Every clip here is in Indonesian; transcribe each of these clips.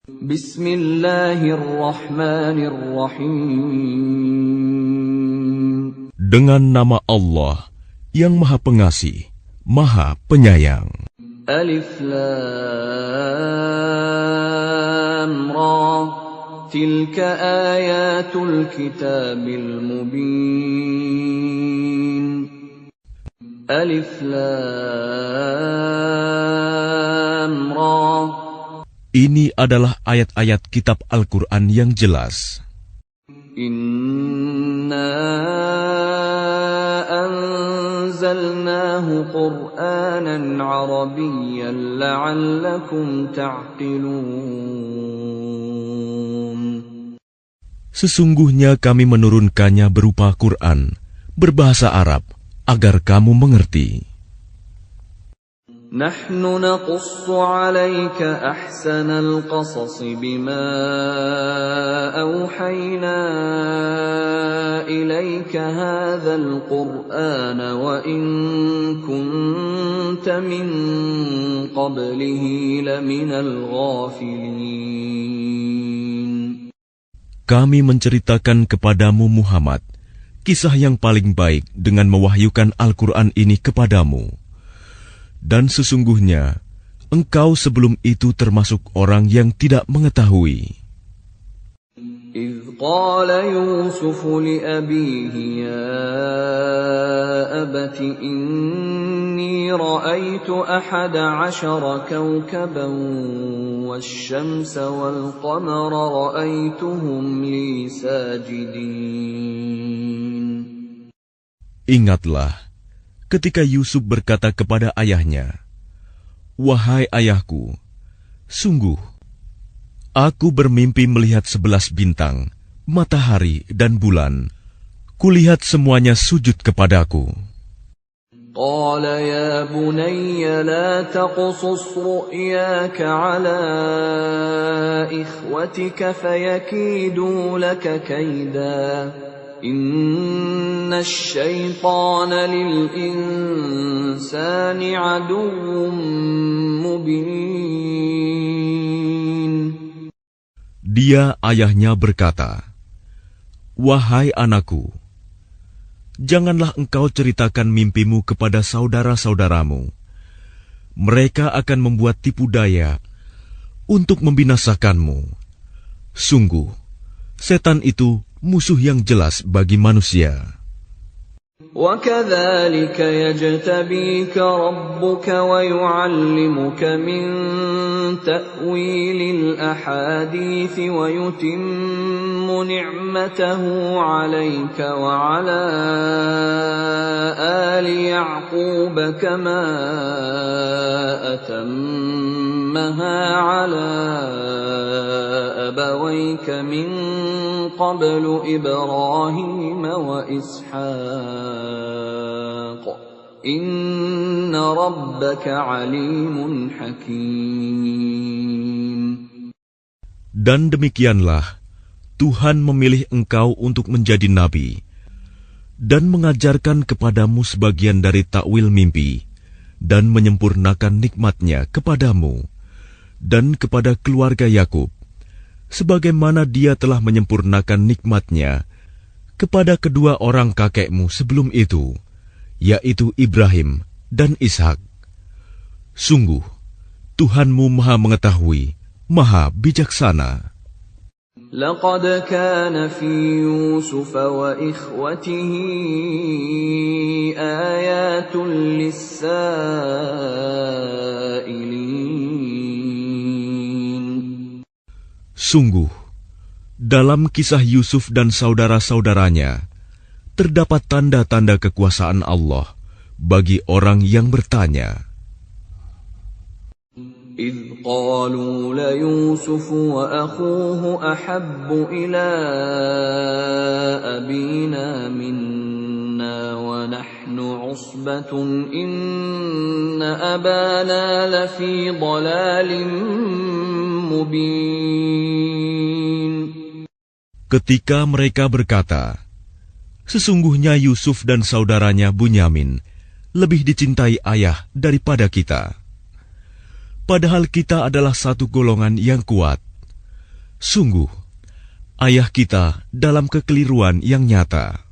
Bismillahirrahmanirrahim. Dengan nama Allah yang Maha Pengasih, Maha Penyayang. Alif Lam Ra. Tilka ayatul kitabil mubin. Alif Lam Ra. Ini adalah ayat-ayat kitab Al-Quran yang jelas. Inna anzalnahu Qur'anan Arabiyyan la'allakum ta'qilun. Sesungguhnya kami menurunkannya berupa Quran, berbahasa Arab, agar kamu mengerti. Nahnu naqussu 'alaika ahsanal qasas bima awhayna ilaika hadzal qur'ana wa in kunta min qablihi laminal ghafilin. Kami menceritakan kepadamu Muhammad kisah yang paling baik dengan mewahyukan Al-Quran ini kepadamu. Dan sesungguhnya, engkau sebelum itu termasuk orang yang tidak mengetahui. إِذْ قَالَ يُوسُفُ لِأَبِيهِ يَا أَبَتِ إِنِّي رَأَيْتُ 11 كَوْكَبًا وَالشَّمْسَ وَالْقَمَرَ رَأَيْتُهُمْ لِي سَاجِدِينَ. Ingatlah, ketika Yusuf berkata kepada ayahnya, "Wahai ayahku, sungguh, aku bermimpi melihat 11 bintang, matahari dan bulan. Kulihat semuanya sujud kepadaku." قال يا بني لا تقصص رؤياك على إخوتك فيكيدوا لك كيدا إن الشيطان للإنسان عدو مبين. Dia ayahnya berkata, "Wahai anakku, janganlah engkau ceritakan mimpimu kepada saudara-saudaramu. Mereka akan membuat tipu daya untuk membinasakanmu. Sungguh, setan itu musuh yang jelas bagi manusia." وَكَذَلِكَ يَجْتَبِيكَ رَبُّكَ وَيُعَلِّمُكَ مِنْ تَأْوِيلِ الْأَحَادِيثِ وَيُتِمُّ نِعْمَتَهُ عَلَيْكَ وَعَلَى آلِ يَعْقُوبَ كَمَا أَتَمَّهَا عَلَى أَبَوَيْكَ مِنْ قَبْلُ إِبْرَاهِيمَ وَإِسْحَاقَ إِنَّ رَبَّكَ عَلِيمٌ حَكِيمٌ. Dan demikianlah Tuhan memilih engkau untuk menjadi nabi dan mengajarkan kepadamu sebagian dari takwil mimpi dan menyempurnakan nikmat-Nya kepadamu dan kepada keluarga Yakub, sebagaimana Dia telah menyempurnakan nikmat-Nya kepada kedua orang kakekmu sebelum itu, yaitu Ibrahim dan Ishak. Sungguh, Tuhanmu Maha Mengetahui, Maha Bijaksana. لقد كان في يوسف وإخوته آيات للسائلين. Sungguh, dalam kisah Yusuf dan saudara-saudaranya, terdapat tanda-tanda kekuasaan Allah bagi orang yang bertanya. إذ قالوا ليوسف وأخوه أحب إلى أبينا منا ونحن عصبة إن أبانا لفي ضلال مبين. Ketika mereka berkata, "Sesungguhnya Yusuf dan saudaranya Bunyamin lebih dicintai ayah daripada kita. Padahal kita adalah satu golongan yang kuat." Sungguh, ayah kita dalam kekeliruan yang nyata.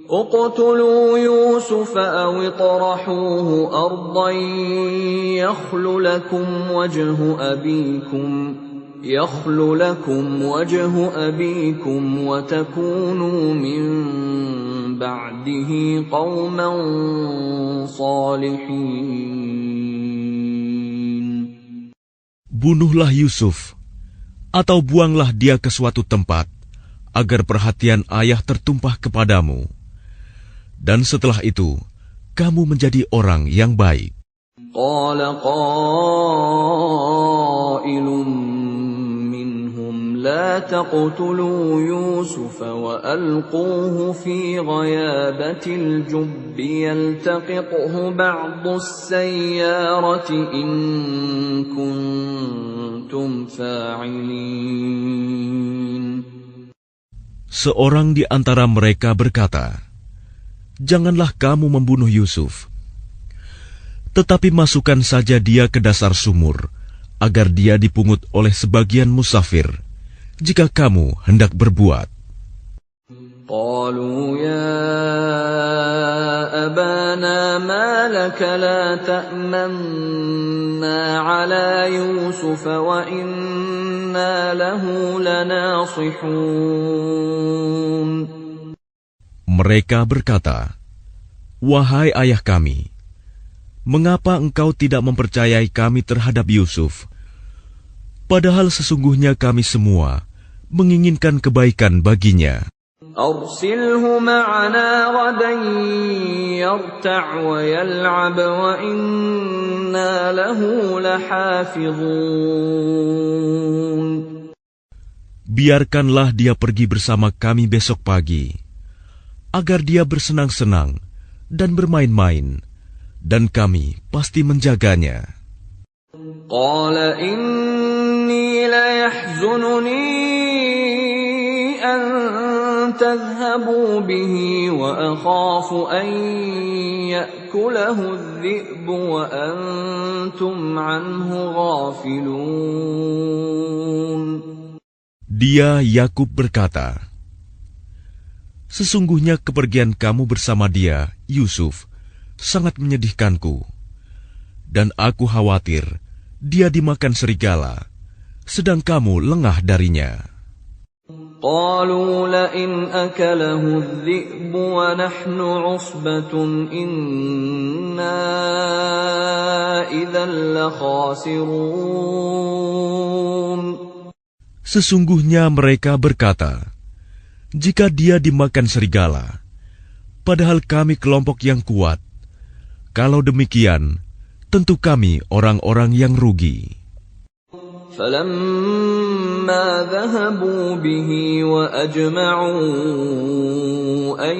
اقتلوا يوسف أو اطرحوه أرضا يخل لكم وجه أبيكم وتكونوا من بعده قوما صالحين. Bunuhlah Yusuf, atau buanglah dia ke suatu tempat, agar perhatian ayah tertumpah kepadamu. Dan setelah itu, kamu menjadi orang yang baik. قال قائل منهم لا تقتلوا يوسف وألقوه في غيابة الجب يلتقطه بعض السيارة إن كنتم فاعلين. Seorang di antara mereka berkata, "Janganlah kamu membunuh Yusuf, tetapi masukkan saja dia ke dasar sumur, agar dia dipungut oleh sebagian musafir, jika kamu hendak berbuat." قالوا يا أبانا ما لك لا تأمنا على يوسف وإنا له لناصحون. Mereka berkata, "Wahai ayah kami, mengapa engkau tidak mempercayai kami terhadap Yusuf? Padahal sesungguhnya kami semua menginginkan kebaikan baginya." أرسله معنا غدا يرتع ويلعب وإنا له لحافظون. Biarkanlah dia pergi bersama kami besok pagi, agar dia bersenang-senang dan bermain-main, dan kami pasti menjaganya. قال إني ليحزنني أن تذهبوا به وأخاف أن يأكله الذئب وأنتم عنه غافلون. Dia Yakub berkata, "Sesungguhnya kepergian kamu bersama dia, Yusuf, sangat menyedihkanku, dan aku khawatir dia dimakan serigala, sedang kamu lengah darinya." قالوا لئن أكله الذئب ونحن عصبة إنا إذا لخاسرون. Sesungguhnya mereka berkata, "Jika dia dimakan serigala, padahal kami kelompok yang kuat, kalau demikian, tentu kami orang-orang yang rugi." فلما ذهبوا به وأجمعوا أن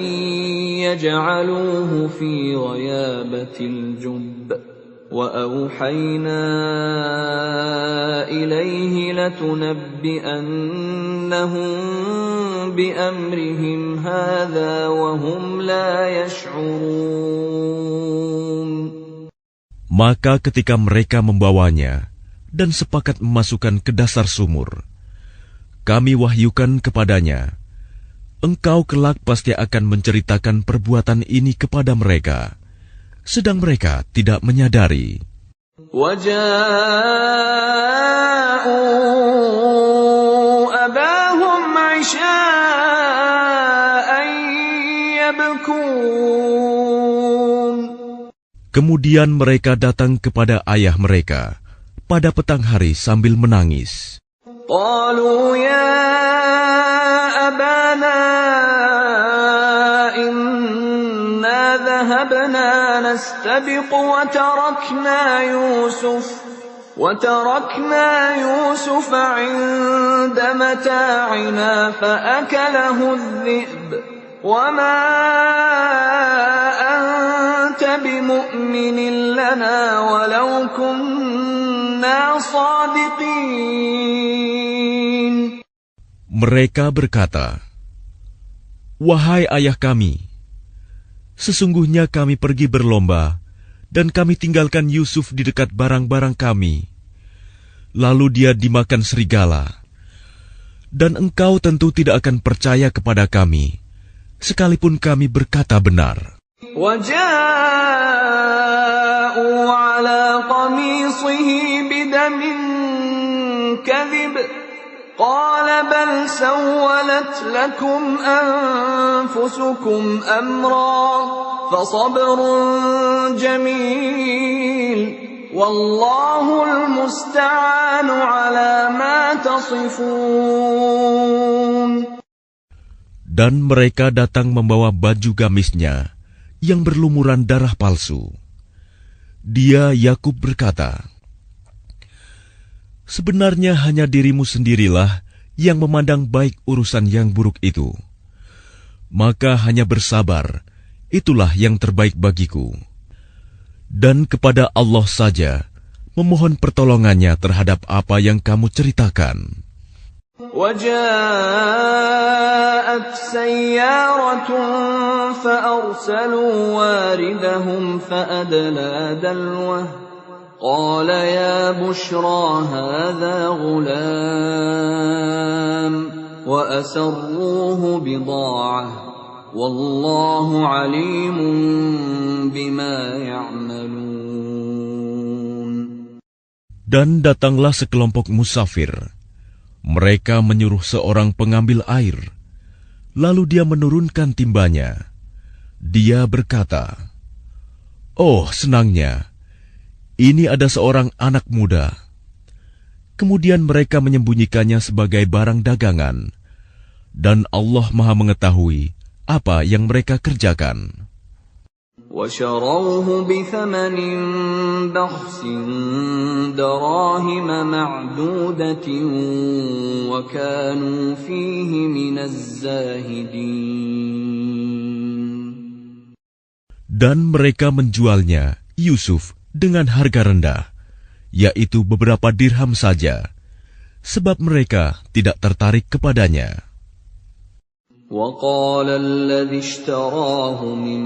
يجعلوه في غيابة الجب وأوحينا إليه لتنبئنهم بأمرهم هذا وهم لا يشعرون. Maka ketika mereka membawanya dan sepakat memasukkan ke dasar sumur, kami wahyukan kepadanya, "Engkau kelak pasti akan menceritakan perbuatan ini kepada mereka," sedang mereka tidak menyadari. وَجَاءُوا أَبَاهُمْ عِشَاءً يَبْكُونَ. Kemudian mereka datang kepada ayah mereka pada petang hari sambil menangis. قالوا يا أبانا إنا ذهبنا نستبق وتركنا يوسف عند متاعنا فأكله الذئب وما أنت بمؤمن لنا ولو كنا صادقين. Mereka berkata, "Wahai ayah kami, sesungguhnya kami pergi berlomba dan kami tinggalkan Yusuf di dekat barang-barang kami. Lalu dia dimakan serigala, Dan engkau tentu tidak akan percaya kepada kami, sekalipun kami berkata benar. وَجَاءُوا عَلَى قَمِيصِهِ بِدَمٍ كَذِبٍ قَالَ بَلْ سَوَّلَتْ لَكُمْ أَنفُسُكُمْ أَمْرًا فَصَبْرٌ جَمِيلٌ وَاللَّهُ الْمُسْتَعَانُ عَلَى مَا تَصِفُونَ. Dan mereka datang membawa baju gamisnya yang berlumuran darah palsu. Dia, Yakub, berkata, "Sebenarnya hanya dirimu sendirilah yang memandang baik urusan yang buruk itu. Maka hanya bersabar, itulah yang terbaik bagiku. Dan kepada Allah saja memohon pertolongannya terhadap apa yang kamu ceritakan." وَجَاءَتْ سَيَّارَةٌ فَأَرْسَلُوا وَارِدَهُمْ فَأَدْلَىٰ دَلْوَهُ قَالَ يَا بُشْرَىٰ هَٰذَا غُلَامٌ وَأَسَرُّوهُ بِضَاعَةً وَاللَّهُ عَلِيمٌ بِمَا يَعْمَلُونَ. Dan datanglah sekelompok musafir. Mereka menyuruh seorang pengambil air, lalu dia menurunkan timbanya. Dia berkata, "Oh, senangnya, ini ada seorang anak muda." Kemudian mereka menyembunyikannya sebagai barang dagangan, dan Allah Maha mengetahui apa yang mereka kerjakan. وَشَرَوْهُ بِثَمَنٍ بَخْسٍ دَرَاهِمَ مَعْدُودَةٍ وَكَانُوا فِيهِ مِنَ الزَّاهِدِينَ. Dan mereka menjualnya, Yusuf, dengan harga rendah, yaitu beberapa dirham saja, sebab mereka tidak tertarik kepadanya. وَقَالَ الَّذِي اشْتَرَاهُ مِن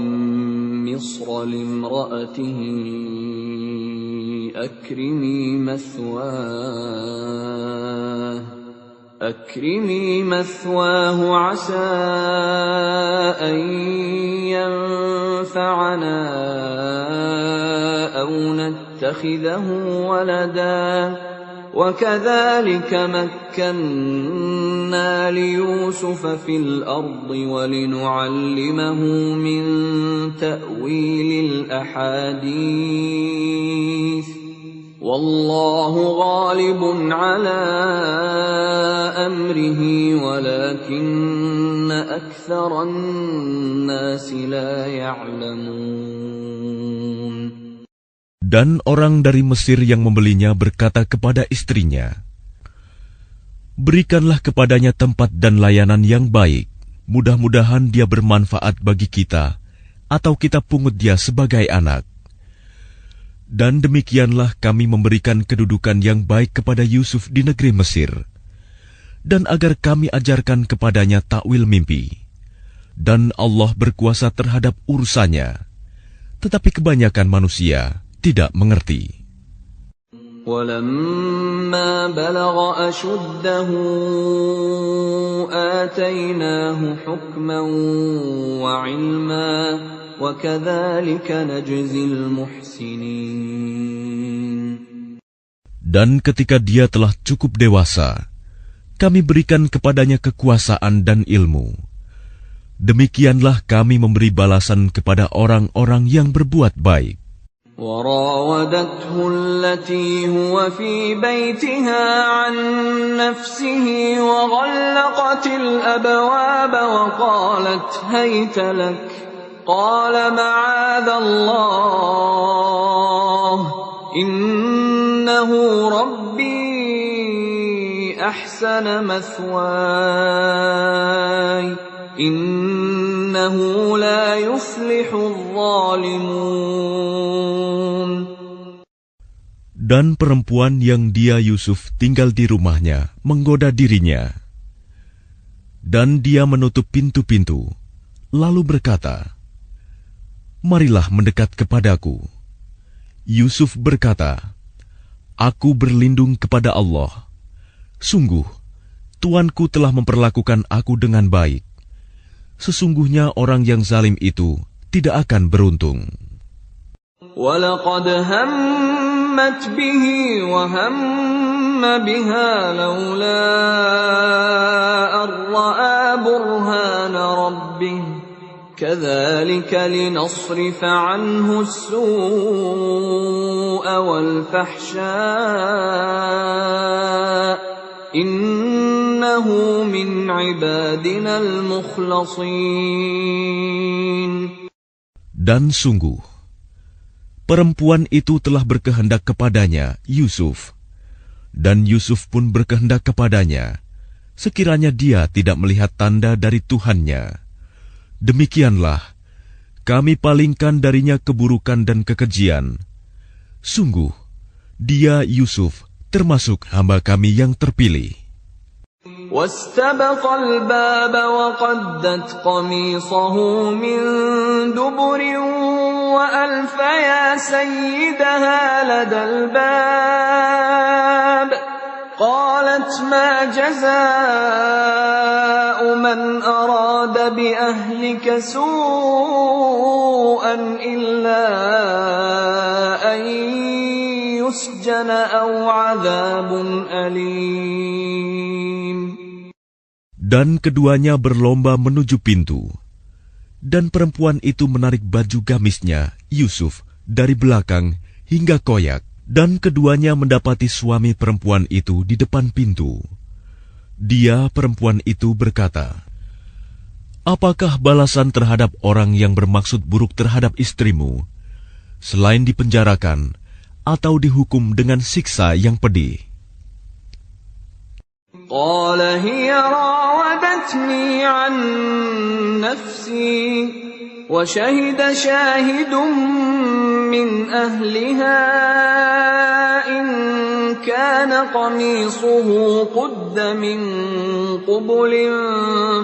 مِّصْرَ لِامْرَأَتِهِ أَكْرِمِي مَثْوَاهُ عَسَىٰ أَن يَنفَعَنَا أَوْ نَتَّخِذَهُ وَلَدًا وَكَذَلِكَ مَكَّنَّا لِيُوسُفَ فِي الْأَرْضِ وَلِنُعَلِّمَهُ مِن تَأْوِيلِ الْأَحَادِيثِ وَاللَّهُ غَالِبٌ عَلَىٰ أَمْرِهِ وَلَكِنَّ أَكْثَرَ النَّاسِ لَا يَعْلَمُونَ. Dan orang dari Mesir yang membelinya berkata kepada istrinya, "Berikanlah kepadanya tempat dan layanan yang baik. Mudah-mudahan dia bermanfaat bagi kita, atau kita pungut dia sebagai anak." Dan demikianlah kami memberikan kedudukan yang baik kepada Yusuf di negeri Mesir, dan agar kami ajarkan kepadanya takwil mimpi. Dan Allah berkuasa terhadap urusannya, tetapi kebanyakan manusia tidak mengerti. وَلَمَّا بَلَغَ أَشُدَّهُ آتَيْنَاهُ حُكْمًا وَعِلْمًا وَكَذَلِكَ نَجْزِي الْمُحْسِنِينَ. Dan ketika dia telah cukup dewasa, kami berikan kepadanya kekuasaan dan ilmu. Demikianlah kami memberi balasan kepada orang-orang yang berbuat baik. وراودته التي هو في بيتها عن نفسه وغلقت الأبواب وقالت هيت لك قال معاذ الله إنه ربي أحسن مثواي إنه لا يفلح الظالمون. Dan perempuan yang dia Yusuf tinggal di rumahnya menggoda dirinya. Dan dia menutup pintu-pintu, lalu berkata, "Marilah mendekat kepadaku." Yusuf berkata, "Aku berlindung kepada Allah. Sungguh, Tuanku telah memperlakukan aku dengan baik. Sesungguhnya orang yang zalim itu tidak akan beruntung. وَلَقَدْ هَمَّتْ بِهِ وَهَمَّ بِهَا لَوْلَا أَن رَّأَىٰ بُرْهَانَ رَبِّهِ كَذَٰلِكَ لِنَصْرِفَ عَنْهُ السُّوءَ وَالْفَحْشَاءَ إِنَّهُ مِنْ عِبَادِنَا الْمُخْلَصِينَ. Dan sungguh, perempuan itu telah berkehendak kepadanya, Yusuf. Dan Yusuf pun berkehendak kepadanya, sekiranya dia tidak melihat tanda dari Tuhannya. Demikianlah, kami palingkan darinya keburukan dan kekejian. Sungguh, dia Yusuf termasuk hamba kami yang terpilih. واستبق الباب وقدت قميصه من دبر وألف يا سيدها لدى الباب قالت ما جزاء من أراد بأهلك سوءا إلا أن يسجن أو عذاب أليم. Dan keduanya berlomba menuju pintu. Dan perempuan itu menarik baju gamisnya, Yusuf, dari belakang hingga koyak. Dan keduanya mendapati suami perempuan itu di depan pintu. Dia, perempuan itu, berkata, "Apakah balasan terhadap orang yang bermaksud buruk terhadap istrimu, selain dipenjarakan atau dihukum dengan siksa yang pedih?" قال هي راودتني عن نفسي وشهد شاهد من أهلها إن كان قميصه قد من قبل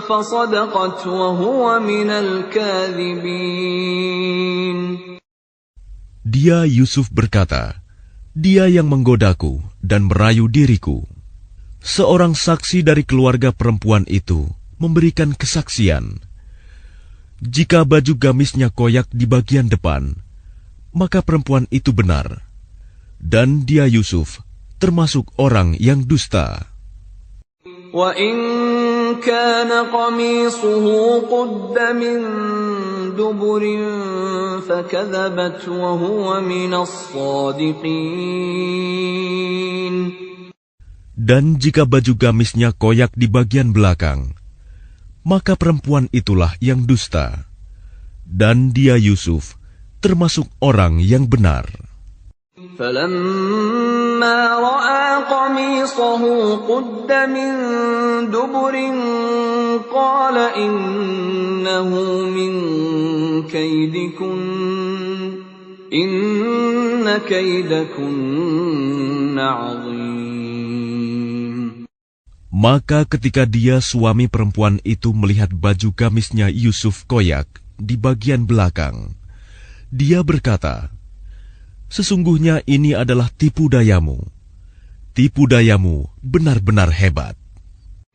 فصدقت وهو من الكاذبين. Dia Yusuf berkata, "Dia yang menggodaku dan merayu diriku." Seorang saksi dari keluarga perempuan itu memberikan kesaksian. Jika baju gamisnya koyak di bagian depan, maka perempuan itu benar. Dan dia Yusuf termasuk orang yang dusta. وَإِنْ كَانَ قَمِيصُهُ قُدَّ مِنْ دُبُرٍ فَكَذَبَتْ وَهُوَ مِنَ الصَّادِقِينَ. Dan jika baju gamisnya koyak di bagian belakang, maka perempuan itulah yang dusta. Dan dia Yusuf termasuk orang yang benar. فَلَمَّا رَأَى قَمِيصَهُ قُدَّ مِنْ دُبُرٍ قَالَ إِنَّهُ مِنْ كَيْدِكُنَّ إِنَّ كَيْدَكُنَّ عَظِيمٌ. Maka ketika dia suami perempuan itu melihat baju gamisnya Yusuf koyak di bagian belakang, dia berkata, "Sesungguhnya ini adalah tipu dayamu. Tipu dayamu benar-benar hebat."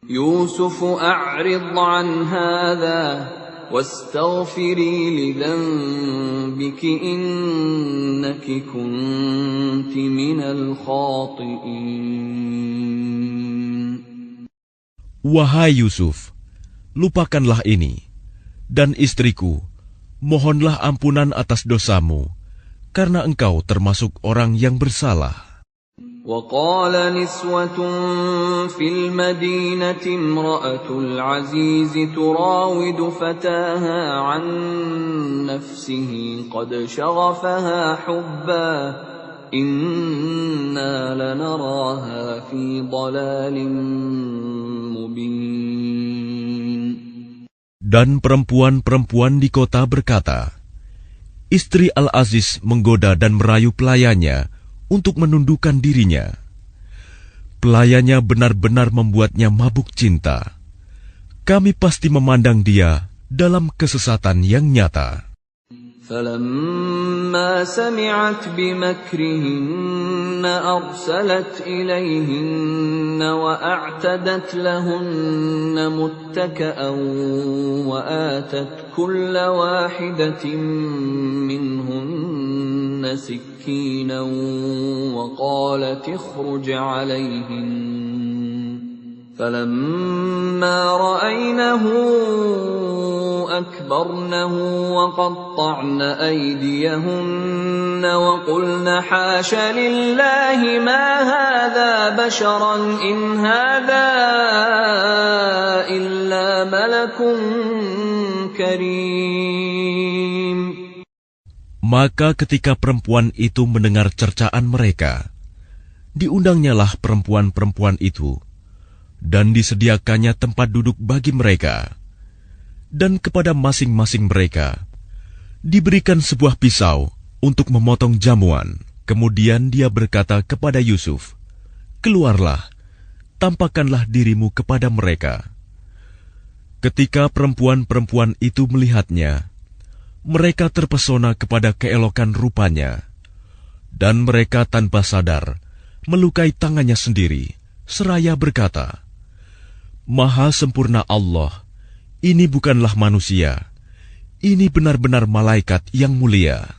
Yusuf a'rid 'an hadha wastaghfiri li dhanbiki innaki kunti minal khati'in. Wahai Yusuf, lupakanlah ini, dan istriku, mohonlah ampunan atas dosamu, karena engkau termasuk orang yang bersalah. وَقَالَ نِسْوَةٌ فِي الْمَدِينَةِ امْرَأَةُ الْعَزِيزِ تُرَاوِدُ فَتَاهَا عَنْ نَفْسِهِ قَدْ شَغَفَهَا حُبًّا إِنَّا لَنَرَاهَا فِي ضَلَالٍ مُبِينٍ. Dan perempuan-perempuan di kota berkata, "Istri Al-Aziz menggoda dan merayu pelayannya untuk menundukkan dirinya. Pelayannya benar-benar membuatnya mabuk cinta. Kami pasti memandang dia dalam kesesatan yang nyata." فلما سمعت بمكرهن أرسلت إليهن وأعتدت لهن متكأ وآتت كل واحدة منهن سكينا وقالت اخرج عليهن فلما رأينه أكبرنه وقطعن أيديهن وقلن حاش لله ما هذا بشرا إن هذا إلا ملك كريم. Maka ketika perempuan itu mendengar cercaan mereka, diundangnyalah perempuan-perempuan itu, dan disediakannya tempat duduk bagi mereka. Dan kepada masing-masing mereka diberikan sebuah pisau untuk memotong jamuan. Kemudian dia berkata kepada Yusuf, "Keluarlah, tampakkanlah dirimu kepada mereka." Ketika perempuan-perempuan itu melihatnya, mereka terpesona kepada keelokan rupanya, dan mereka tanpa sadar melukai tangannya sendiri, seraya berkata, "Maha sempurna Allah, ini bukanlah manusia, ini benar-benar malaikat yang mulia."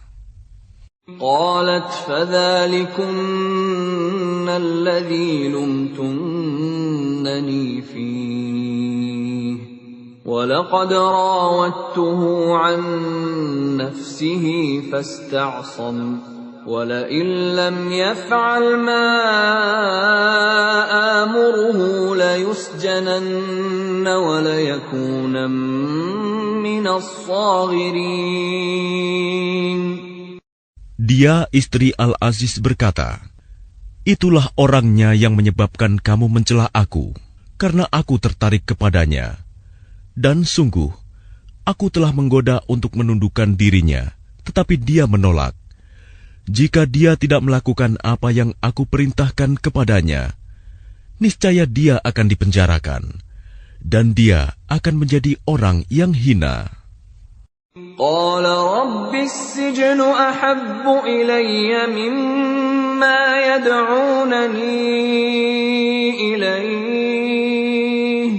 قالت فذلكن الذي لمتنني فيه ولقد راودته عن نفسه فاستعصم ولئن لم يفعل ما آمره ليسجنن وليكونا من الصاغرين. Dia, istri Al-Aziz, berkata, "Itulah orangnya yang menyebabkan kamu mencela aku, karena aku tertarik kepadanya. Dan sungguh, aku telah menggoda untuk menundukkan dirinya, tetapi dia menolak. Jika dia tidak melakukan apa yang aku perintahkan kepadanya, niscaya dia akan dipenjarakan, dan dia akan menjadi orang yang hina." قال رب السجن أحب إلي مما يدعونني إليه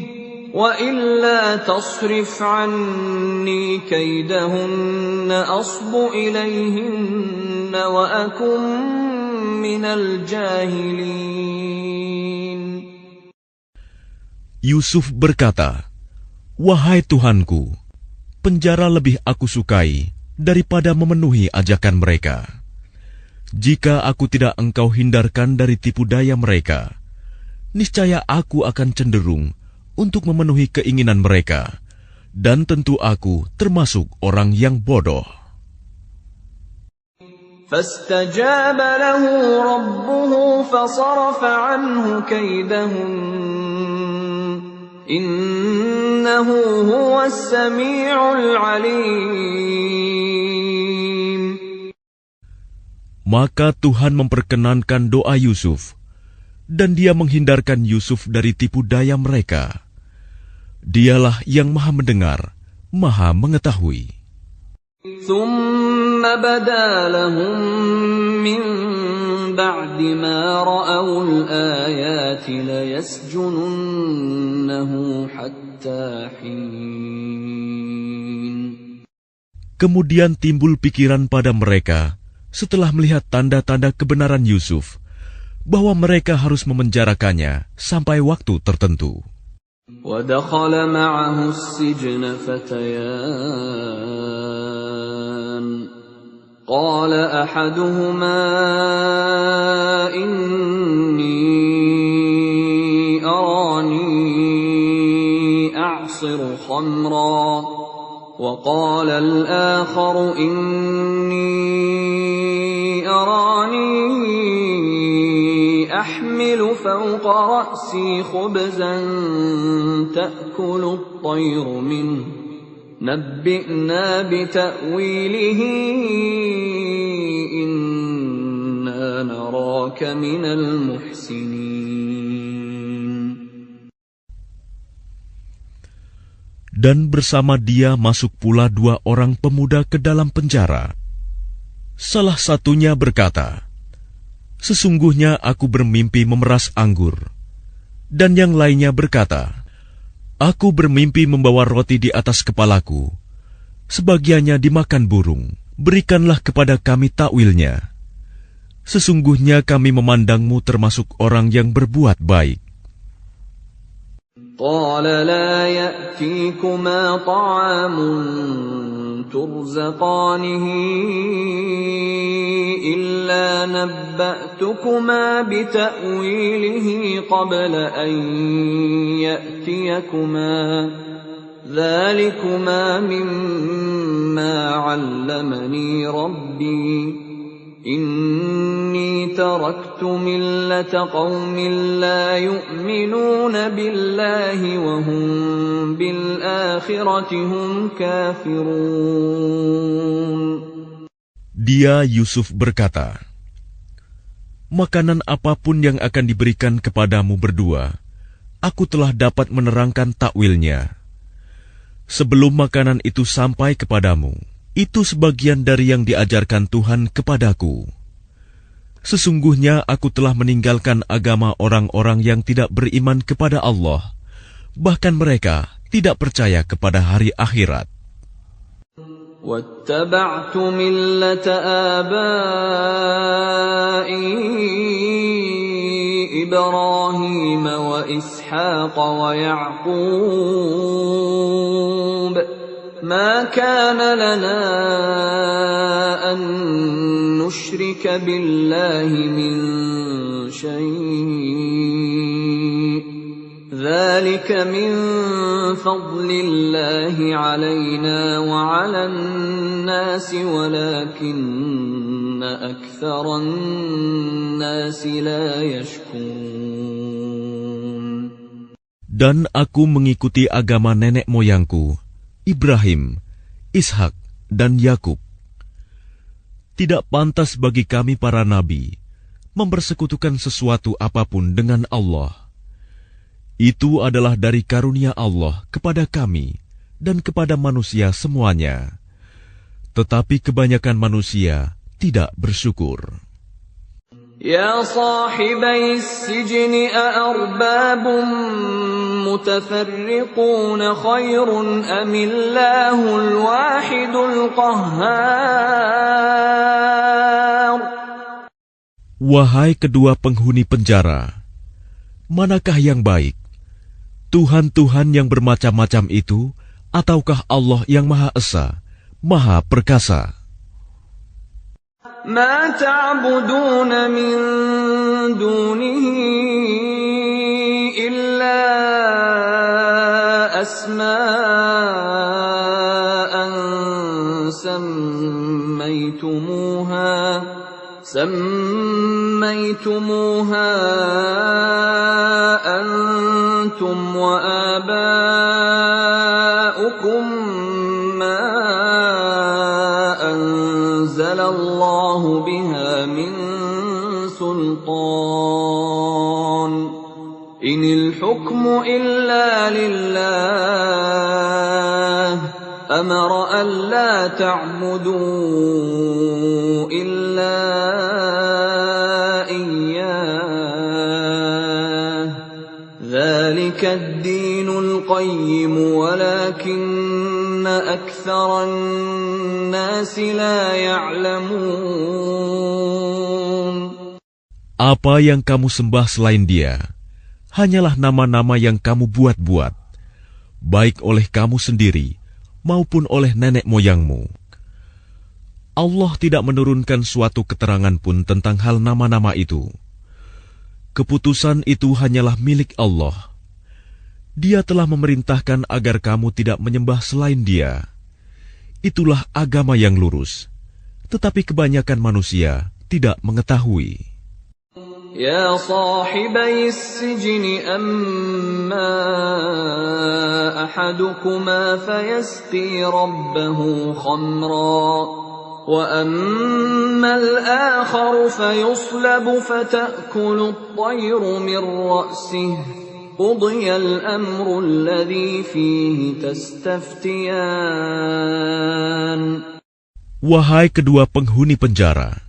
وإلا تصرف عني كيدهن أصب إليهن وأكن من الجاهلين. Yusuf berkata, "Wahai Tuhanku, penjara lebih aku sukai daripada memenuhi ajakan mereka. Jika aku tidak engkau hindarkan dari tipu daya mereka, niscaya aku akan cenderung untuk memenuhi keinginan mereka, dan tentu aku termasuk orang yang bodoh." فاستجاب له ربه فصرف عنه كيدهن إنه هو السميع العليم. Maka Tuhan memperkenankan doa Yusuf, dan dia menghindarkan Yusuf dari tipu daya mereka. Dialah yang Maha Mendengar, Maha Mengetahui. ثم بدا لهم من بعد ما رأوا الآيات ليسجننه حتى حين. Kemudian timbul pikiran pada mereka setelah melihat tanda-tanda kebenaran Yusuf, bahwa mereka harus memenjarakannya sampai waktu tertentu. وَدَخَلَ مَعَهُ السِّجْنَ فَتَيَانِ قَالَ أَحَدُهُمَا إِنِّي أَرَانِي أَعْصِرُ خَمْرًا وَقَالَ الْآخَرُ إِنِّي أَرَانِي أحمل فوق رأسي خبزا تأكل الطير منه نبئنا بتأويله إنا نراك من المحسنين. Dan bersama dia masuk pula 2 orang pemuda ke dalam penjara. Salah satunya berkata, "Sesungguhnya aku bermimpi memeras anggur." Dan yang lainnya berkata, "Aku bermimpi membawa roti di atas kepalaku. Sebagiannya dimakan burung. Berikanlah kepada kami takwilnya. Sesungguhnya kami memandangmu termasuk orang yang berbuat baik." قال لا يأتيكما طعام ترزقانه إلا نبأتكما بتأويله قبل أن يأتيكما ذلكما مما علمني ربي إني تركت ملة قوم لا يؤمنون بالله وهم بالآخرة هم كافرون. Dia Yusuf berkata, "Makanan apapun yang akan diberikan kepadamu berdua, aku telah dapat menerangkan takwilnya. Sebelum makanan itu sampai kepadamu, itu sebagian dari yang diajarkan Tuhan kepadaku. Sesungguhnya aku telah meninggalkan agama orang-orang yang tidak beriman kepada Allah, bahkan mereka tidak percaya kepada hari akhirat. وَاتَّبَعْتُ مِلَّةَ آبَائِي إِبْرَاهِيمَ وَإِسْحَاقَ وَيَعْقُوبَ مَا كَانَ لَنَا أَن نُّشْرِكَ بِاللَّهِ مِن شَيْءٍ ذَلِكَ مِن فَضْلِ اللَّهِ عَلَيْنَا وَعَلَى النَّاسِ وَلَكِنَّ أَكْثَرَ النَّاسِ لَا يَشْكُرُونَ. Dan aku mengikuti agama nenek moyangku, Ibrahim, Ishak, dan Yakub. Tidak pantas bagi kami para nabi mempersekutukan sesuatu apapun dengan Allah. Itu adalah dari karunia Allah kepada kami dan kepada manusia semuanya. Tetapi kebanyakan manusia tidak bersyukur. يا صاحبي السجن أأرباب متفرقون خير أم الله الواحد القهار. Wahai kedua penghuni penjara, manakah yang baik? Tuhan-Tuhan yang bermacam-macam itu, ataukah Allah yang Maha Esa, Maha Perkasa? ما تعبدون من دونه إلا أسماء سميتموها أنتم وآباؤكم ما أنزل الله بها من سلطان إن الحكم إلا لله أمر ألا تعبدوا إلا إياه ذلك الدين القيم ولكن أكثر الناس لا يعلمون. Apa yang kamu sembah selain Dia hanyalah nama-nama yang kamu buat-buat, baik oleh kamu sendiri maupun oleh nenek moyangmu. Allah tidak menurunkan suatu keterangan pun tentang hal nama-nama itu. Keputusan itu hanyalah milik Allah. Dia telah memerintahkan agar kamu tidak menyembah selain Dia. Itulah agama yang lurus, tetapi kebanyakan manusia tidak mengetahui. يا صاحبي السجن أما أحدكما فيسقي ربه خمرا وأما الآخر فيصلب فتأكل الطير من رأسه قضي الأمر الذي فيه تستفتيان. Wahai kedua penghuni penjara,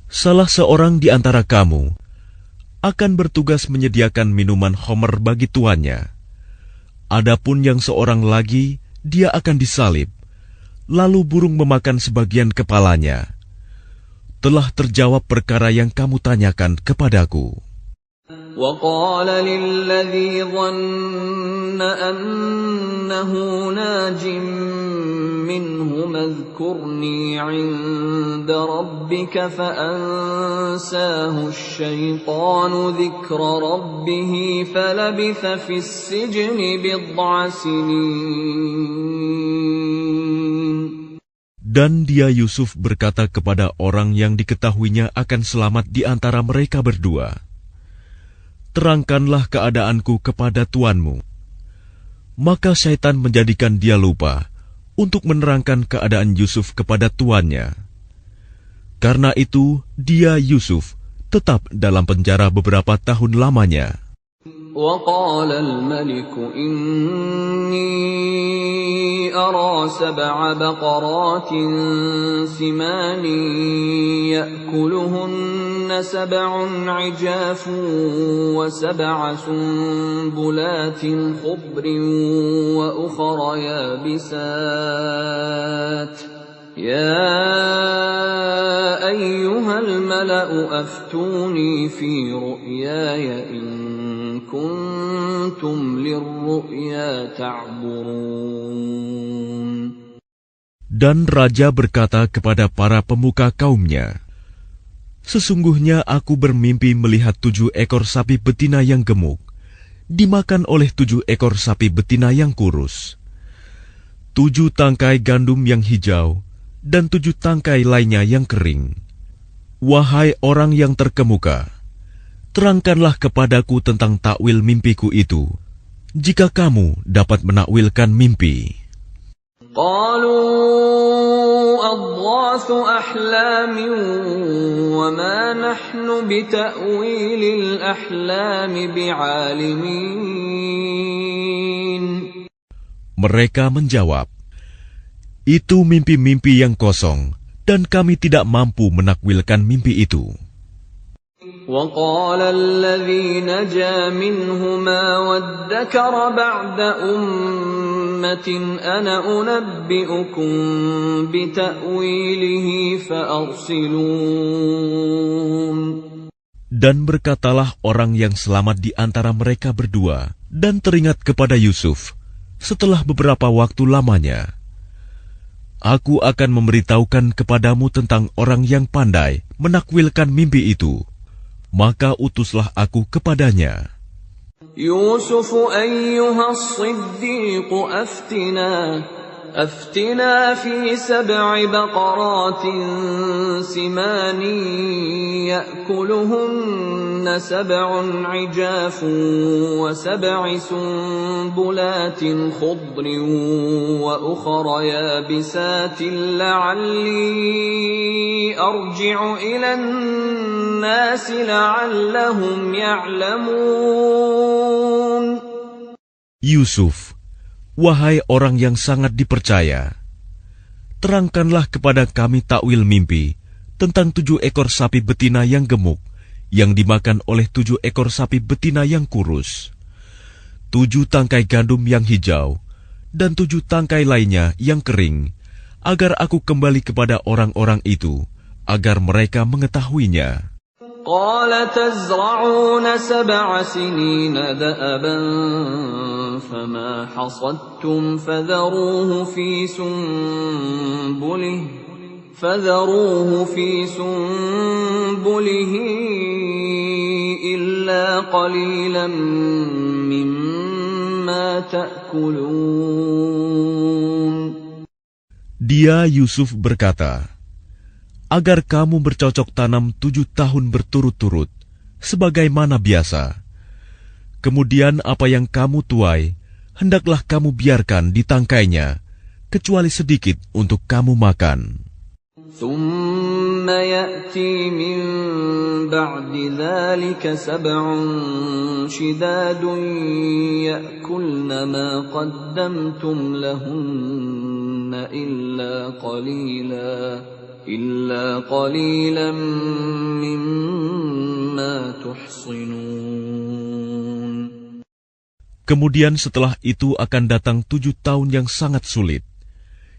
salah seorang di antara kamu akan bertugas menyediakan minuman khamr bagi tuannya. Adapun yang seorang lagi, dia akan disalib, lalu burung memakan sebagian kepalanya. Telah terjawab perkara yang kamu tanyakan kepadaku. وقال للذي ظن أنه ناج منهم اذكرني عند ربك فأنساه الشيطان ذكر ربه فلبث في السجن بضع سنين. Dan dia Yusuf berkata kepada orang yang diketahuinya akan selamat di antara mereka berdua, terangkanlah keadaanku kepada tuanmu. Maka syaitan menjadikan dia lupa untuk menerangkan keadaan Yusuf kepada tuannya. Karena itu, dia Yusuf tetap dalam penjara beberapa tahun lamanya. وقال الملك إني أرى 7 بقرات سمان يأكلهن 7 عجاف و7 سنبلات خضر وأخر يابسات يا أيها الملأ أفتوني في رؤياي إن كنتم للرؤيا تعبرون. Dan raja berkata kepada para pemuka kaumnya, sesungguhnya aku bermimpi melihat 7 ekor sapi betina yang gemuk dimakan oleh 7 ekor sapi betina yang kurus, 7 tangkai gandum yang hijau, dan 7 tangkai lainnya yang kering. Wahai orang yang terkemuka, terangkanlah kepadaku tentang takwil mimpiku itu, jika kamu dapat menakwilkan mimpi. قالوا أضغاث أحلام وما نحن بتأويل الأحلام بعالمين. Mereka menjawab, itu mimpi-mimpi yang kosong, dan kami tidak mampu menakwilkan mimpi itu. وقال الذي نجا منهما وادكر بعد أمة أنا أنبئكم بتأويله فأرسلون. Dan berkatalah orang yang selamat di antara mereka berdua dan teringat kepada Yusuf setelah beberapa waktu lamanya, aku akan memberitahukan kepadamu tentang orang yang pandai menakwilkan mimpi itu. Maka utuslah aku kepadanya. Yusuf ayyuha as-siddiq aftina fi 7 baqaratin simanin ya'kuluhunna 7 'ijafun wa 7 sunbulatin khudrin wa ukhra yabisatin la'alli arji'u ila an-nas la'allahum ya'lamun. Yusuf, wahai orang yang sangat dipercaya, terangkanlah kepada kami takwil mimpi tentang 7 ekor sapi betina yang gemuk yang dimakan oleh 7 ekor sapi betina yang kurus, 7 tangkai gandum yang hijau, dan 7 tangkai lainnya yang kering, agar aku kembali kepada orang-orang itu, agar mereka mengetahuinya. قال تزرعون 7 سنين دأبا فما حصدتم فذروه في سنبله إلا قليلا مما تأكلون. Dia Yusuf berkata, agar kamu bercocok tanam 7 tahun berturut-turut, sebagaimana biasa. Kemudian apa yang kamu tuai, hendaklah kamu biarkan di tangkainya, kecuali sedikit untuk kamu makan. ثم يأتي من بعد ذلك 7 شداد يأكلن ما قدمتم لهن إلا قليلا مما تحصنون. Kemudian setelah itu akan datang 7 tahun yang sangat sulit,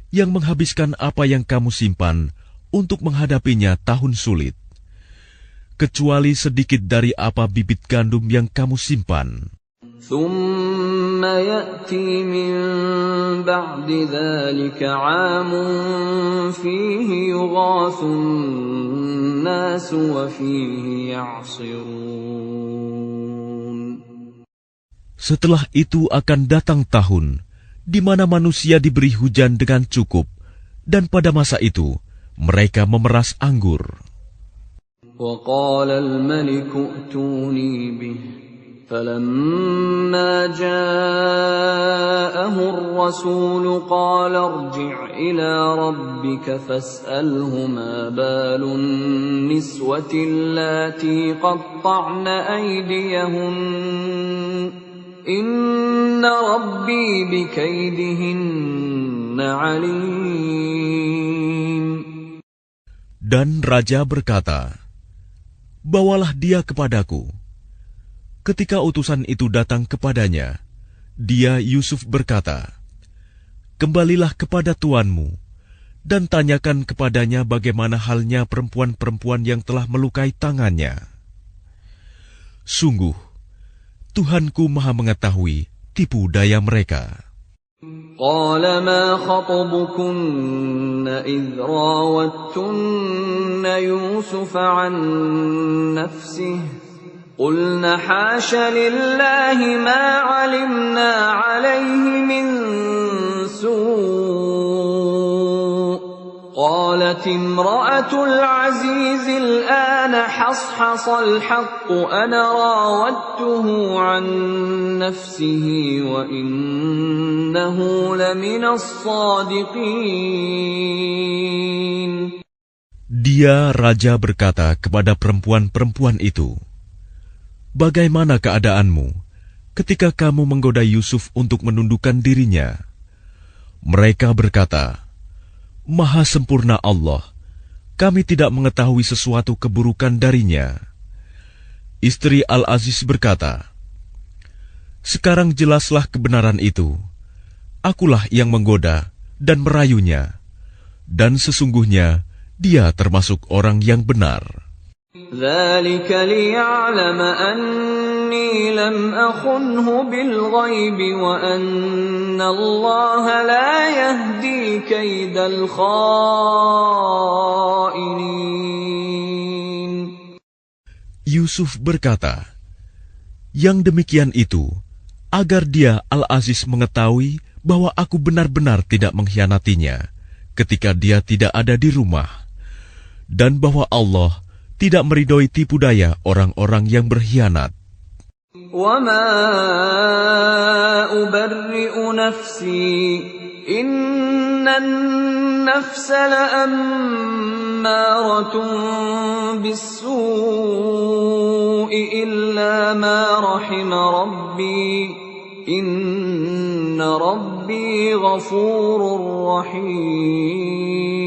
yang menghabiskan apa yang kamu simpan untuk menghadapinya tahun sulit, kecuali sedikit dari apa bibit gandum yang kamu simpan. ثم يأتي من بعد ذلك عام فيه يغاث الناس وفيه يعصرون. Setelah itu akan datang tahun di mana manusia diberi hujan dengan cukup, dan pada masa itu mereka memeras anggur. وقال الملك ائتوني به فلما جاءه الرسول قال ارجع إلى ربك فاسأله ما بال النسوة اللاتي قطعن أيديهن إن ربي بكيدهن عليم. Dan raja berkata, "Bawalah dia kepadaku." Ketika utusan itu datang kepadanya, dia Yusuf berkata, "Kembalilah kepada tuanmu dan tanyakan kepadanya bagaimana halnya perempuan-perempuan yang telah melukai tangannya. Sungguh, Tuhanku Maha mengetahui tipu daya mereka." قال ما خطبكن إذ راوتن يوسف عن نفسه قلن حاش لله ما علمنا عليه من سوء قالت امرأة العزيز الآن حصحص الحق أنا راودته عن نفسه وإنه لمن الصادقين. Dia raja berkata kepada perempuan-perempuan itu, "Bagaimana keadaanmu ketika kamu menggoda Yusuf untuk menundukkan dirinya?" Mereka berkata, "Maha sempurna Allah, kami tidak mengetahui sesuatu keburukan darinya." Istri Al-Aziz berkata, "Sekarang jelaslah kebenaran itu. Akulah yang menggoda dan merayunya, dan sesungguhnya dia termasuk orang yang benar." ذلك ليعلم أني لم أخنه بالغيب وأن الله لا يهدي كيد الخائنين. Yusuf berkata, "Yang demikian itu agar dia Al-Aziz mengetahui bahwa aku benar-benar tidak mengkhianatinya ketika dia tidak ada di rumah, dan bahwa Allah tidak meridhoi tipu daya orang-orang yang berkhianat." وَمَا أُبَرِّئُ نَفْسِي إِنَّ النَّفْسَ لَأَمَّارَةٌ بِالسُّوءِ إِلَّا مَا رَحِمَ رَبِّي إِنَّ رَبِّي غَفُورٌ رَّحِيمٌ.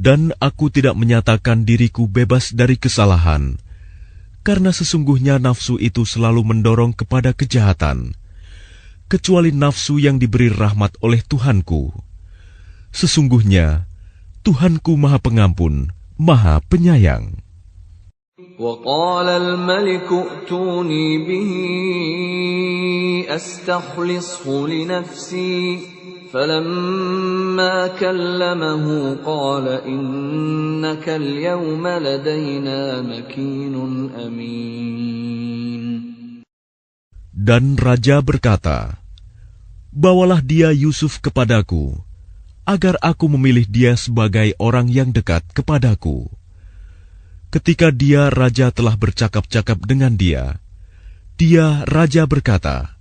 Dan aku tidak menyatakan diriku bebas dari kesalahan, karena sesungguhnya nafsu itu selalu mendorong kepada kejahatan, kecuali nafsu yang diberi rahmat oleh Tuhanku. Sesungguhnya Tuhanku Maha Pengampun, Maha Penyayang. وقال الملك ائتوني به أستخلصه لنفسي فلما كلمه قال إنك اليوم لدينا مكين أمين. Dan raja berkata, "Bawalah dia Yusuf kepadaku, agar aku memilih dia sebagai orang yang dekat kepadaku." Ketika dia raja telah bercakap-cakap dengan dia raja berkata,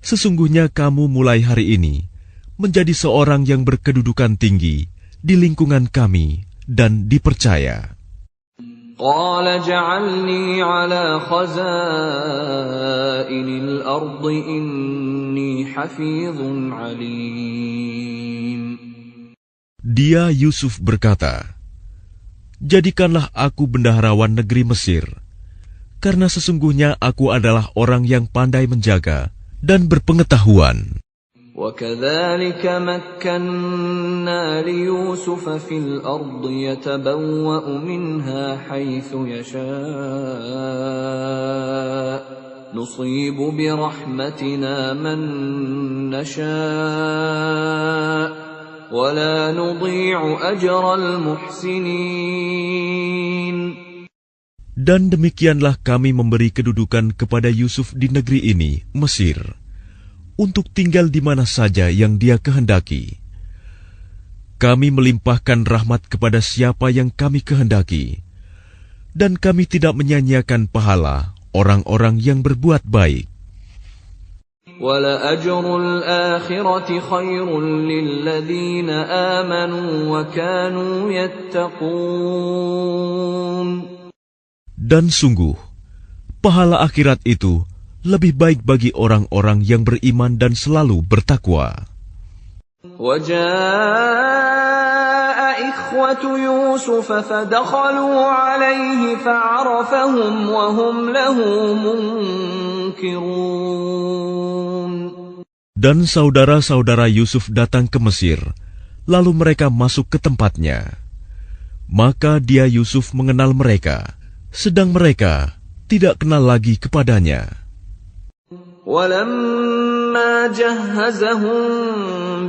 "Sesungguhnya kamu mulai hari ini menjadi seorang yang berkedudukan tinggi di lingkungan kami dan dipercaya. قال اجعلني على خزائن الأرض إني حفيظ عليم. Dia Yusuf berkata, jadikanlah aku bendaharawan negeri Mesir, karena sesungguhnya aku adalah orang yang pandai menjaga dan berpengetahuan. وكذلك مكنا ليوسف في الأرض يتبوأ منها حيث يشاء نصيب برحمتنا من نشاء ولا نضيع أجر المحسنين. Dan demikianlah kami memberi kedudukan kepada Yusuf di negeri ini, Mesir, untuk tinggal di mana saja yang dia kehendaki. Kami melimpahkan rahmat kepada siapa yang kami kehendaki, dan kami tidak menyanyiakan pahala orang-orang yang berbuat baik. وَلَأَجْرُ الْآخِرَةِ خَيْرٌ لِلَّذِينَ آمَنُوا وَكَانُوا يَتَّقُونَ. Dan sungguh, pahala akhirat itu lebih baik bagi orang-orang yang beriman dan selalu bertakwa. وَجَاءَ إِخْوَةُ يُوسُفَ فَدَخَلُوا عَلَيْهِ فَعَرَفَهُمْ وَهُمْ لَهُ مُنكِرُونَ. Dan saudara-saudara Yusuf datang ke Mesir, lalu mereka masuk ke tempatnya. Maka dia Yusuf mengenal mereka, sedang mereka tidak kenal lagi kepadanya. وَلَمَّا جَهَّزَهُم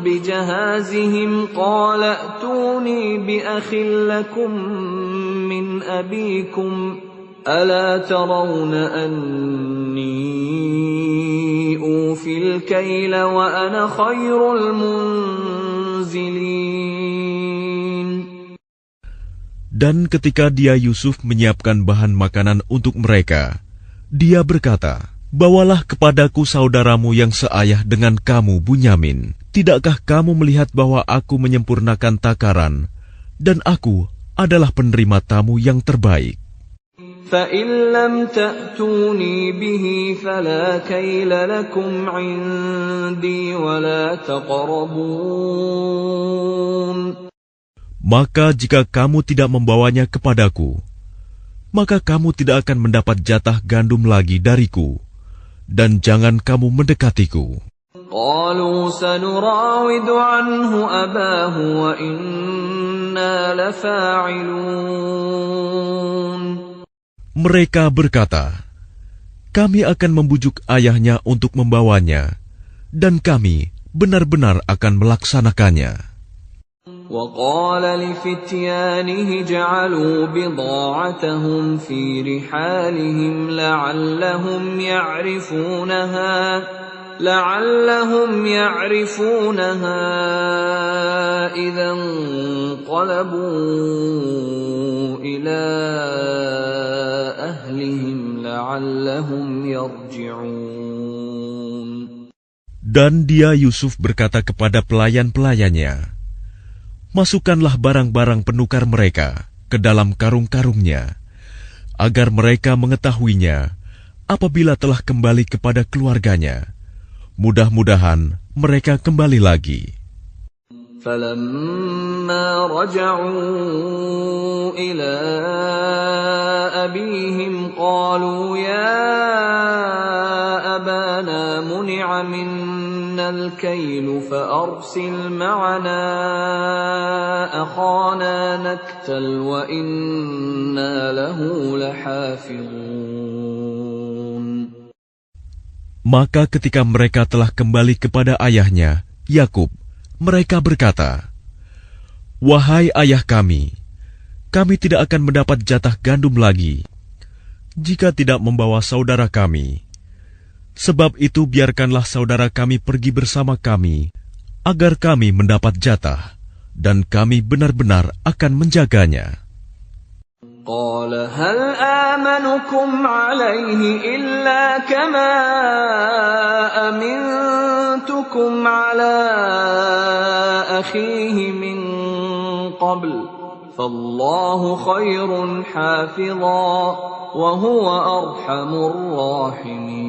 بِجَهَازِهِمْ قَالَ ائْتُونِي بِأَخٍ لَّكُم مِّنْ أَبِيكُمْ أَلَا تَرَوْنَ أَنِّي أُوفِي الْكَيْلَ وَأَنَا خَيْرُ الْمُنزِلِينَ. Dan ketika dia Yusuf menyiapkan bahan makanan untuk mereka, dia berkata, bawalah kepadaku saudaramu yang seayah dengan kamu, Bunyamin. Tidakkah kamu melihat bahwa aku menyempurnakan takaran, dan aku adalah penerima tamu yang terbaik? فَإِن لَّمْ تَأْتُونِي بِهِ فَلَا كَيْلَ لَكُمْ عِندِي وَلَا تَقْرَبُونَ. Maka jika kamu tidak membawanya kepadaku, maka kamu tidak akan mendapat jatah gandum lagi dariku, dan jangan kamu mendekatiku. قَالُوا سَنُرَاوِدُ عَنْهُ أَبَاهُ وَإِنَّا لَفَاعِلُونَ. Mereka berkata, kami akan membujuk ayahnya untuk membawanya, dan kami benar-benar akan melaksanakannya. وَقَالَ لِفِتْيَانِهِ جَعَلُوا بِضَاعَتَهُمْ فِي رِحَالِهِمْ لَعَلَّهُمْ يَعْرِفُونَهَا إِذَا انقَلَبُوا إِلَى أَهْلِهِمْ لَعَلَّهُمْ يَرْجِعُونَ. Dan dia Yusuf berkata kepada pelayan-pelayannya, masukkanlah barang-barang penukar mereka ke dalam karung-karungnya, agar mereka mengetahuinya apabila telah kembali kepada keluarganya. Mudah-mudahan mereka kembali lagi. فَلَمَّا رَجَعُوا إِلَى أَبِيهِمْ قَالُوا يَا أَبَانَا مُنِعَ مِنَّا الْكَيْلُ فَأَرْسِلْ مَعَنَا أَخَانَا نَكْتَلْ وَإِنَّا لَهُ لَحَافِظُونَ. Maka ketika mereka telah kembali kepada ayahnya, Yakub, mereka berkata, wahai ayah kami tidak akan mendapat jatah gandum lagi jika tidak membawa saudara kami. Sebab itu biarkanlah saudara kami pergi bersama kami, agar kami mendapat jatah, dan kami benar-benar akan menjaganya. قال هل آمنكم عليه إلا كما أمنتكم على أخيه من قبل فالله خير حافظا وهو أرحم الراحمين.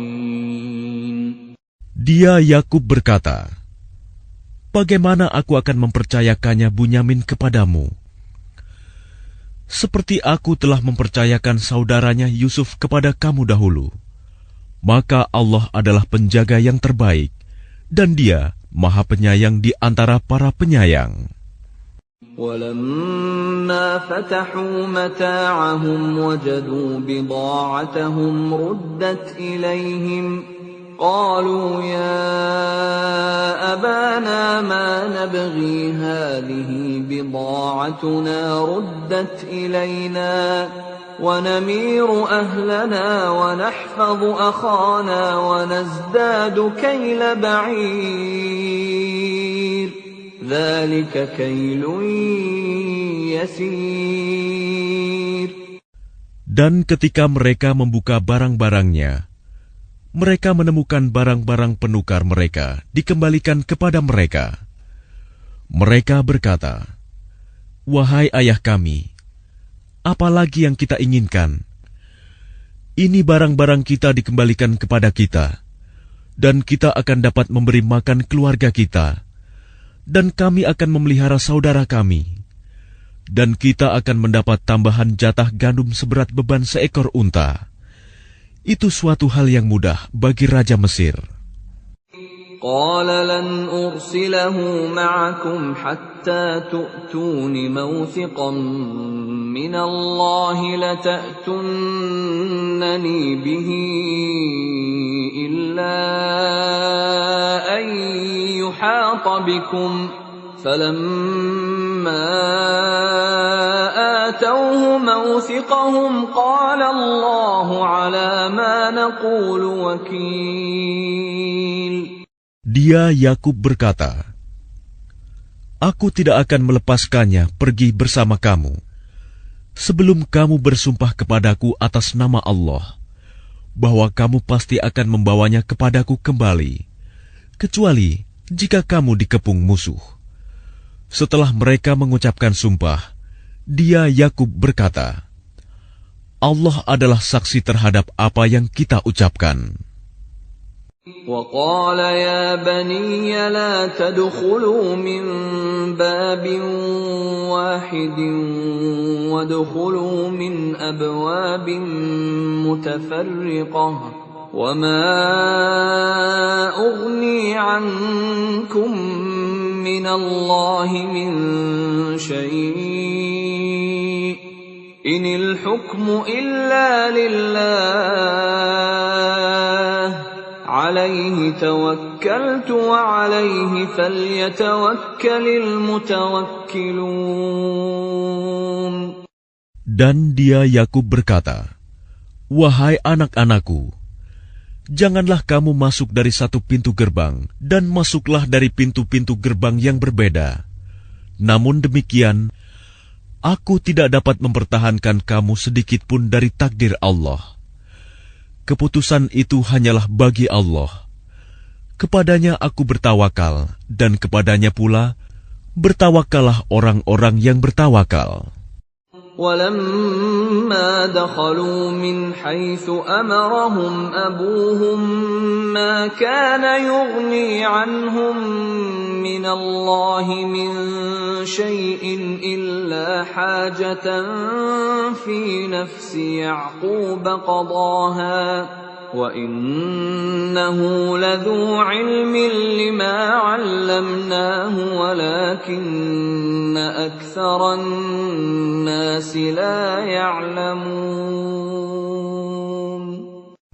Dia Yakub berkata, bagaimana aku akan mempercayakannya Bunyamin kepadamu? Seperti aku telah mempercayakan saudaranya Yusuf kepada kamu dahulu. Maka Allah adalah penjaga yang terbaik, dan Dia Maha Penyayang di antara para penyayang. وَلَمَّا فَتَحُوا مَتَاعَهُمْ وَجَدُوا بِضَاعَتَهُمْ رُدَّتْ إِلَيْهِمْ قَالُوا يَا أَبَانَا مَا نَبْغِي هَذِهِ بِضَاعَتُنَا رُدَّتْ إِلَيْنَا وَنَمِيرُ أَهْلَنَا وَنَحْفَظُ أَخَانَا وَنَزْدَادُ كَيْلَ بَعِيرٍ ذَلِكَ كَيْلٌ يَسِيرٌ. Dan ketika mereka membuka barang-barangnya, mereka menemukan barang-barang penukar mereka dikembalikan kepada mereka. Mereka berkata, wahai ayah kami, apa lagi yang kita inginkan? Ini barang-barang kita dikembalikan kepada kita, dan kita akan dapat memberi makan keluarga kita, dan kami akan memelihara saudara kami, dan kita akan mendapat tambahan jatah gandum seberat beban seekor unta. Itu suatu hal yang mudah bagi Raja Mesir. قال لن أرسله معكم حتى تؤتون موثقا من الله لتأتونني به إلا أن يحاط بكم فلما آتوه موثقهم قال الله على ما نقول وكيل. Dia Yakub berkata, aku tidak akan melepaskannya pergi bersama kamu sebelum kamu bersumpah kepadaku atas nama Allah bahwa kamu pasti akan membawanya kepadaku kembali, kecuali jika kamu dikepung musuh. Setelah mereka mengucapkan sumpah, dia Yakub berkata, Allah adalah saksi terhadap apa yang kita ucapkan. وقال يا بني لا تدخلوا من باب واحد وادخلوا من أبواب متفرقة وما أغني عنكم من الله من شيء إن الحكم إلا لله عليه توكلت وعليه فليتوكل المتوكلون. Dan dia Yakub berkata, wahai anak-anakku, janganlah kamu masuk dari satu pintu gerbang dan masuklah dari pintu-pintu gerbang yang berbeda. Namun demikian, aku tidak dapat mempertahankan kamu sedikit pun dari takdir Allah. Keputusan itu hanyalah bagi Allah. Kepadanya aku bertawakal, dan kepadanya pula bertawakallah orang-orang yang bertawakal. وَلَمَّا دَخَلُوا مِنْ حَيْثُ أَمَرَهُمْ أَبُوهُمْ مَا كَانَ يُغْنِي عَنْهُمْ مِنَ اللَّهِ مِنْ شَيْءٍ إِلَّا حَاجَةً فِي نَفْسِ يَعْقُوبَ قَضَاهَا وَإِنَّهُ لَذُو عِلْمٍ لِمَا عَلَّمْنَاهُ وَلَكِنَّ أَكْثَرَ النَّاسِ لَا يَعْلَمُونَ.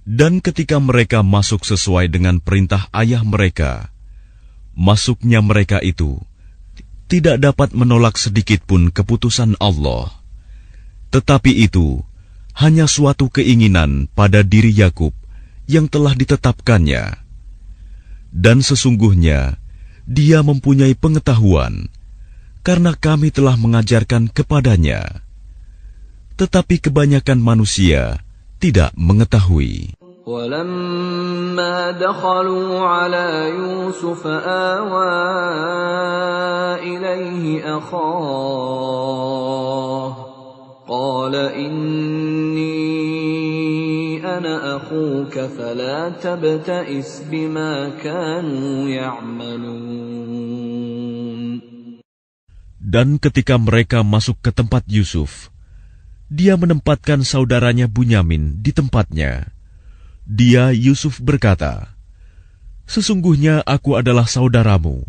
Dan ketika mereka masuk sesuai dengan perintah ayah mereka, masuknya mereka itu tidak dapat menolak sedikit pun keputusan Allah. Tetapi itu hanya suatu keinginan pada diri Yakub yang telah ditetapkannya. Dan sesungguhnya dia mempunyai pengetahuan, karena kami telah mengajarkan kepadanya. Tetapi kebanyakan manusia tidak mengetahui. ولما دخلوا على يوسف آوى إليه أخاه قال إني أنا أخوك فلا تبتئس بما كانوا يعملون. Dan ketika mereka masuk ke tempat Yusuf, dia menempatkan saudaranya Bunyamin di tempatnya. Dia, Yusuf, berkata, "Sesungguhnya aku adalah saudaramu.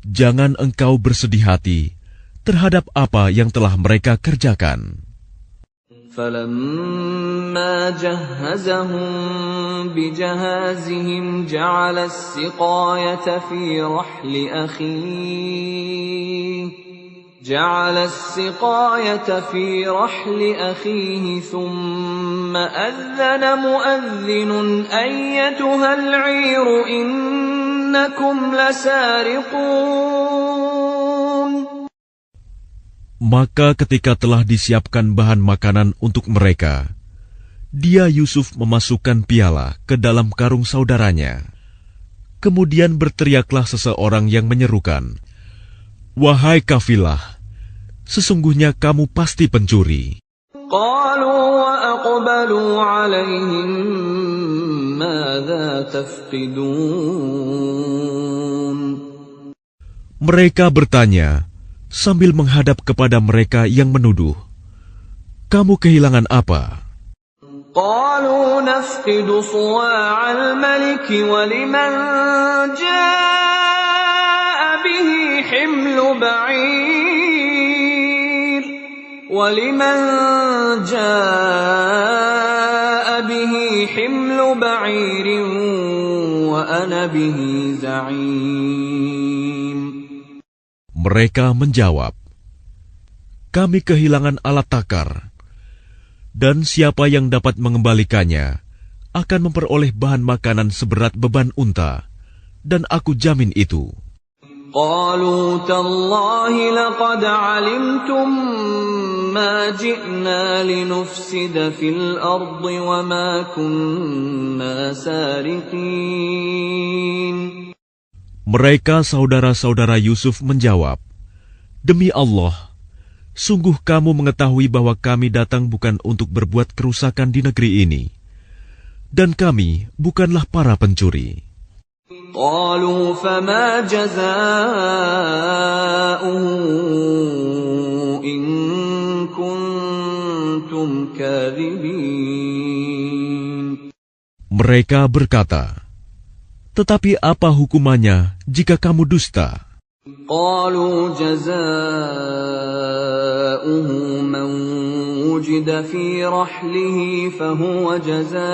Jangan engkau bersedih hati terhadap apa yang telah mereka kerjakan." فَلَمَّا جَهَّزَهُم بِجَهَازِهِمْ جَعَلَ السِّقَايَةَ فِي رَحْلِ أَخِيهِ ثُمَّ أَذَّنَ مُؤَذِّنٌ أَيَّتُهَا الْعِيرُ إِنَّكُمْ لَسَارِقُونَ. Maka ketika telah disiapkan bahan makanan untuk mereka, dia Yusuf memasukkan piala ke dalam karung saudaranya. Kemudian berteriaklah seseorang yang menyerukan, "Wahai kafilah, sesungguhnya kamu pasti pencuri." قالوا وأقبلوا عليهم ماذا تفقدون. Mereka bertanya sambil menghadap kepada mereka yang menuduh, "Kamu kehilangan apa?" قالوا نفقد صواع الملك ولمن جاء به حمل بعير وأنا به زعيم. Mereka menjawab, "Kami kehilangan alat takar, dan siapa yang dapat mengembalikannya akan memperoleh bahan makanan seberat beban unta, dan aku jamin itu." قالوا تالله لقد علمتم ما جئنا لنفسد في الأرض وما كنا سارقين. Mereka saudara-saudara Yusuf menjawab, "Demi Allah, sungguh kamu mengetahui bahwa kami datang bukan untuk berbuat kerusakan di negeri ini, dan kami bukanlah para pencuri." قالوا فما جزاؤه إن كنتم كاذبين. Mereka berkata, "Tetapi apa hukumannya jika kamu dusta?" قالوا جزاؤه من وجد في رحله فهو جزاؤه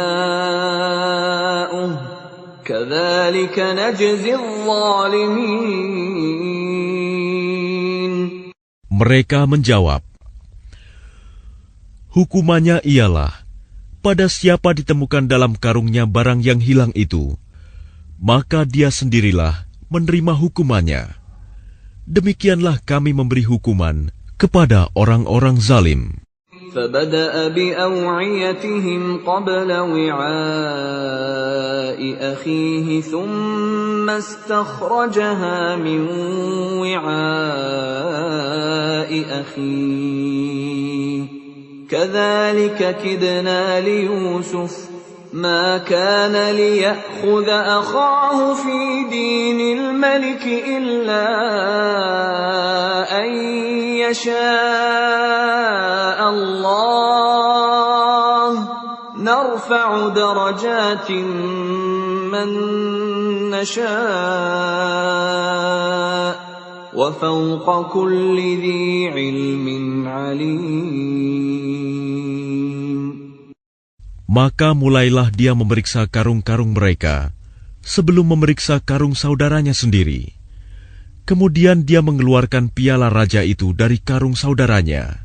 كذلك نجزي الظالمين. Mereka menjawab, "Hukumannya ialah, pada siapa ditemukan dalam karungnya barang yang hilang itu, maka dia sendirilah menerima hukumannya. Demikianlah kami memberi hukuman kepada orang-orang zalim." فبدأ بأوعيتهم قبل وعاء أخيه ثم استخرجها من وعاء أخيه كذلك كدنا ليوسف ما كان ليأخذ أخاه في دين الملك إلا أن يشاء الله نرفع درجات من نشاء وفوق كل ذي علم عليم. Maka mulailah dia memeriksa karung-karung mereka sebelum memeriksa karung saudaranya sendiri. Kemudian dia mengeluarkan piala raja itu dari karung saudaranya.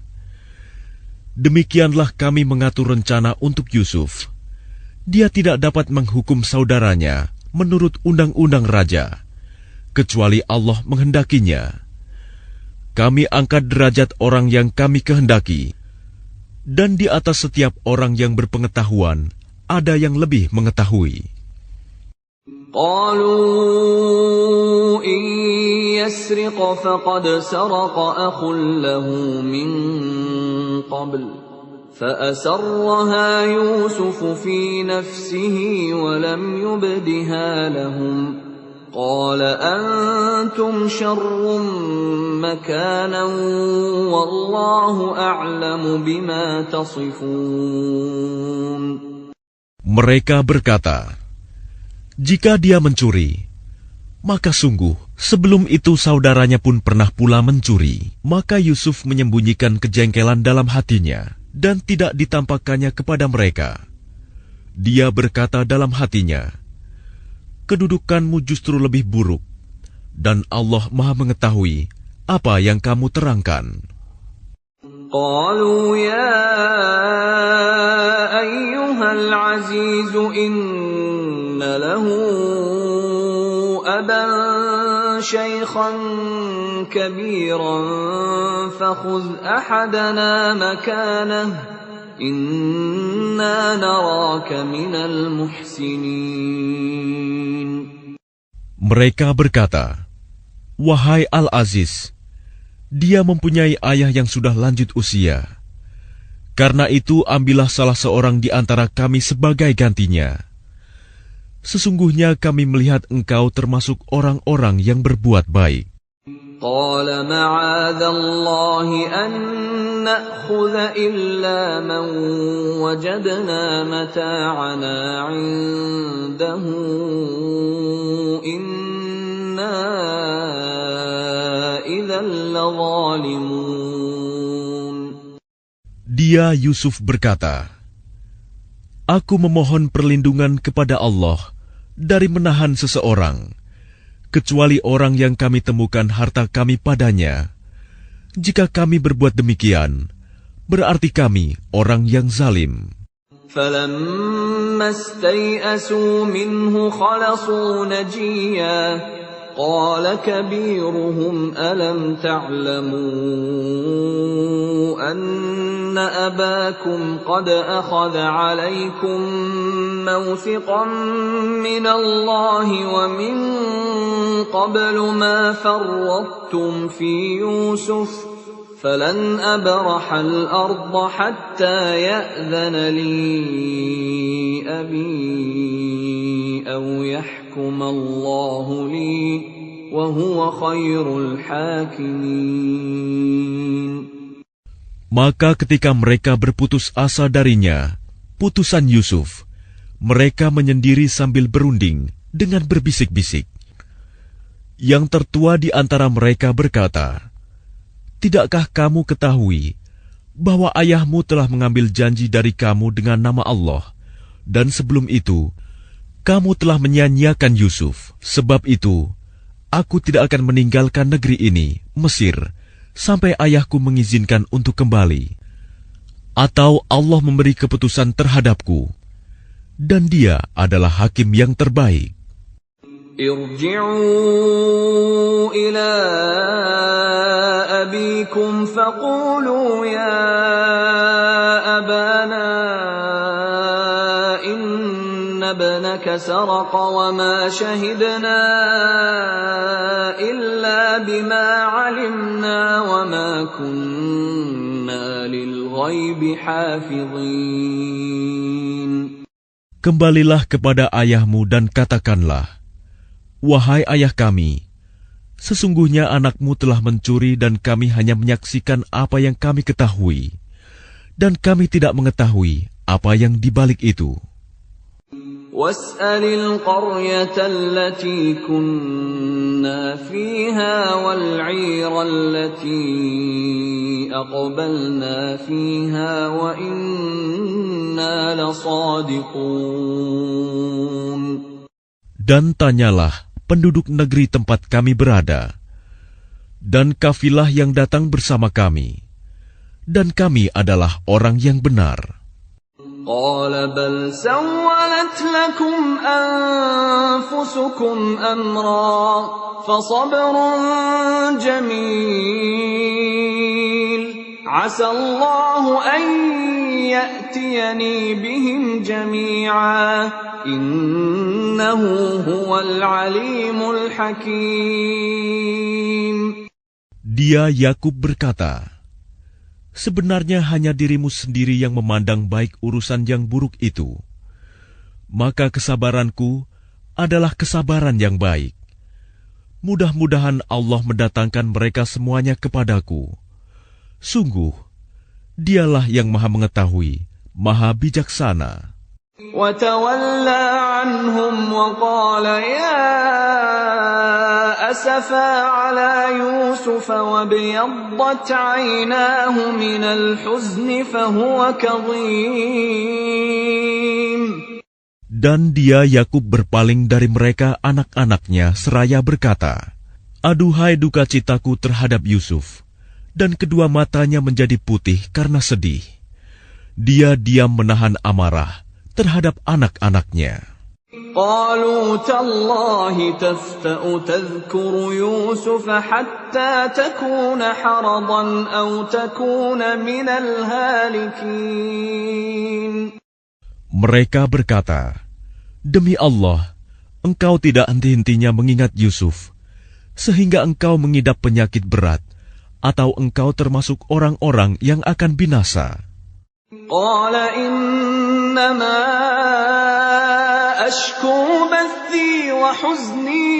Demikianlah kami mengatur rencana untuk Yusuf. Dia tidak dapat menghukum saudaranya menurut undang-undang raja, kecuali Allah menghendakinya. Kami angkat derajat orang yang kami kehendaki, dan di atas setiap orang yang berpengetahuan ada yang lebih mengetahui. قالوا إن يسرق فقد سرق أخ له من قبل فأسرها يوسف في نفسه ولم يبدها لهم قال أنتم شر مكانا والله أعلم بما تصفون. Mereka berkata, jika dia mencuri, maka sungguh sebelum itu saudaranya pun pernah pula mencuri. Maka Yusuf menyembunyikan kejengkelan dalam hatinya dan tidak ditampakkannya kepada mereka. Dia berkata dalam hatinya, kedudukanmu justru lebih buruk, dan Allah Maha mengetahui apa yang kamu terangkan. قالوا يا أيها العزيز إن له أبا شيخا كبيرا فخذ أحدنا مكانه إنا نراك من المحسنين. Mereka berkata, wahai Al-Aziz, dia mempunyai ayah yang sudah lanjut usia. Karena itu ambillah salah seorang di antara kami sebagai gantinya. Sesungguhnya kami melihat engkau termasuk orang-orang yang berbuat baik. قال معاذ الله أن نأخذ إلا من وجدنا متاعنا عنده إنا إذا لظالمون. Dia Yusuf berkata, aku memohon perlindungan kepada Allah dari menahan seseorang, kecuali orang yang kami temukan harta kami padanya. Jika kami berbuat demikian, berarti kami orang yang zalim. فَلَمَّا اسْتَيْأَسُوا مِنْهُ خَلَصُوا نَجِيًّا قَالَ كَبِيرُهُمْ أَلَمْ تَعْلَمُوا أَنَّ أَبَاكُمْ قَدْ أَخَذَ عَلَيْكُمْ مَوْثِقًا مِنَ اللَّهِ وَمِنْ قَبْلُ مَا فَرَّطتُمْ فِي يُوسُفَ فَلَنْ أَبْرَحَ الْأَرْضَ حَتَّى يَأْذَنَ لِي أَبِي أَوْ يَحْكُمَ اللَّهُ لِي وَهُوَ خَيْرُ الْحَاكِمِينَ. Maka ketika mereka berputus asa darinya, putusan Yusuf, mereka menyendiri sambil berunding dengan berbisik-bisik. Yang tertua di antara mereka berkata, tidakkah kamu ketahui bahwa ayahmu telah mengambil janji dari kamu dengan nama Allah, dan sebelum itu, kamu telah menyia-nyiakan Yusuf. Sebab itu, aku tidak akan meninggalkan negeri ini, Mesir, sampai ayahku mengizinkan untuk kembali. Atau Allah memberi keputusan terhadapku, dan dia adalah hakim yang terbaik. ارجعوا إلى أبيكم فقولوا يا أبانا إن ابنك سرق وما شهدنا إلا بما علمنا وما كنا للغيب حافظين. Kembalilah kepada ayahmu dan katakanlah, wahai ayah kami, sesungguhnya anakmu telah mencuri dan kami hanya menyaksikan apa yang kami ketahui, dan kami tidak mengetahui apa yang dibalik itu. وَاسْأَلِ الْقَرْيَةَ الَّتِي كُنَّا فِيهَا وَالْعِيرَ الَّتِي أَقْبَلْنَا فِيهَا وَإِنَّا لَصَادِقُونَ. Dan tanyalah penduduk negeri tempat kami berada, dan kafilah yang datang bersama kami, dan kami adalah orang yang benar. قال بل سولت لكم أنفسكم أمرا فصبر جميل عسى الله أن يأتيني بهم جميعا إنه هو العليم الحكيم. Dia Yakub berkata, sebenarnya hanya dirimu sendiri yang memandang baik urusan yang buruk itu. Maka kesabaranku adalah kesabaran yang baik. Mudah-mudahan Allah mendatangkan mereka semuanya kepadaku. Sungguh, dialah yang maha mengetahui, maha bijaksana. وتولى عنهم وقال يا أسفا على يوسف وابيضت عيناه من الحزن فهو كظيم. Dan dia Yakub berpaling dari mereka anak-anaknya seraya berkata, aduhai duka citaku terhadap Yusuf, dan kedua matanya menjadi putih karena sedih. Dia diam menahan amarah terhadap anak-anaknya. قالوا تالله تفتأ تذكر يوسف حتى تكون حرضا أو تكون من الهالكين. Mereka berkata, demi Allah, engkau tidak henti-hentinya mengingat Yusuf, sehingga engkau mengidap penyakit berat, atau engkau termasuk orang-orang yang akan binasa. قال إنما أشكو بثي وحزني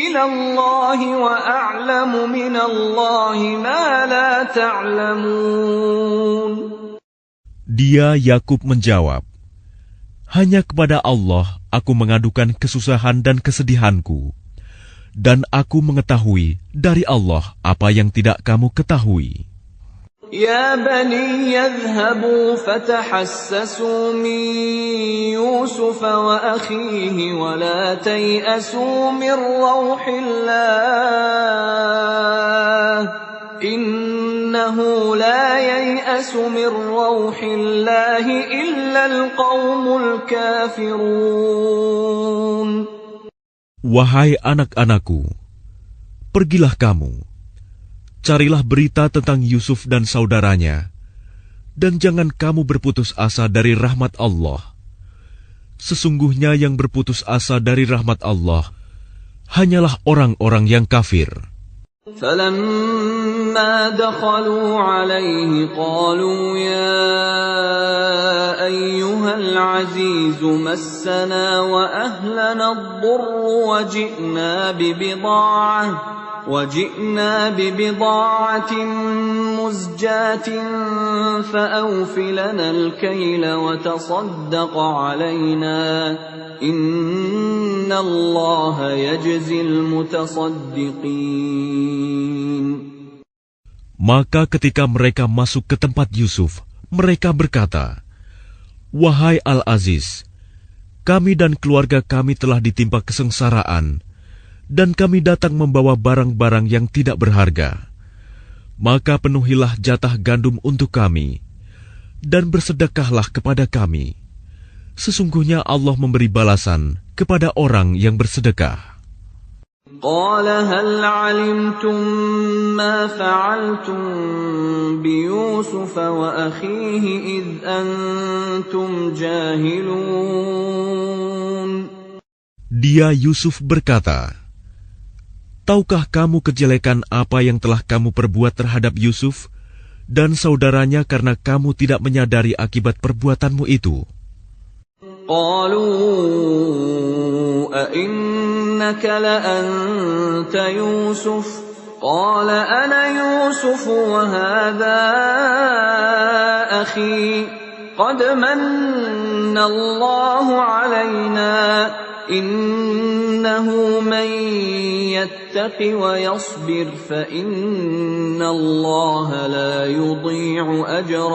إلى الله وأعلم من الله ما لا تعلمون. Dia Yakub menjawab, hanya kepada Allah aku mengadukan kesusahan dan kesedihanku, dan aku mengetahui dari Allah apa yang tidak kamu ketahui. يا بني يذهبوا فتحسسوا من يوسف وأخيه ولا تيأسوا من روح الله إنه لا ييأس من روح الله إلا القوم الكافرون. Wahai anak-anakku, pergilah kamu, carilah berita tentang Yusuf dan saudaranya, dan jangan kamu berputus asa dari rahmat Allah. Sesungguhnya yang berputus asa dari rahmat Allah hanyalah orang-orang yang kafir. فَلَمَّا دَخَلُوا عَلَيْهِ قَالُوا يَا أَيُّهَا الْعَزِيزُ مَسَّنَا وَأَهْلَنَا الضُّرُّ وَجِئْنَا بِبِضَاعَةٍ مُزْجَاةٍ فَأَوْفِ لَنَا الْكَيْلَ وَتَصَدَّقْ عَلَيْنَا إِنَّ اللَّهَ يَجْزِي الْمُتَصَدِّقِينَ. Maka ketika mereka masuk ke tempat Yusuf, mereka berkata, wahai Al-Aziz, kami dan keluarga kami telah ditimpa kesengsaraan, dan kami datang membawa barang-barang yang tidak berharga. Maka penuhilah jatah gandum untuk kami, dan bersedekahlah kepada kami. Sesungguhnya Allah memberi balasan kepada orang yang bersedekah. قال هل علمتم ما فعلتم بيوسف وأخيه إذ أنتم جاهلون. Dia Yusuf berkata, tahukah kamu kejelekan apa yang telah kamu perbuat terhadap Yusuf dan saudaranya karena kamu tidak menyadari akibat perbuatanmu itu? قالوا أئنك لأنت يوسف قال أنا يوسف وهذا أخي قد من الله علينا إنه من يتق ويصبر فإن الله لا يضيع أجر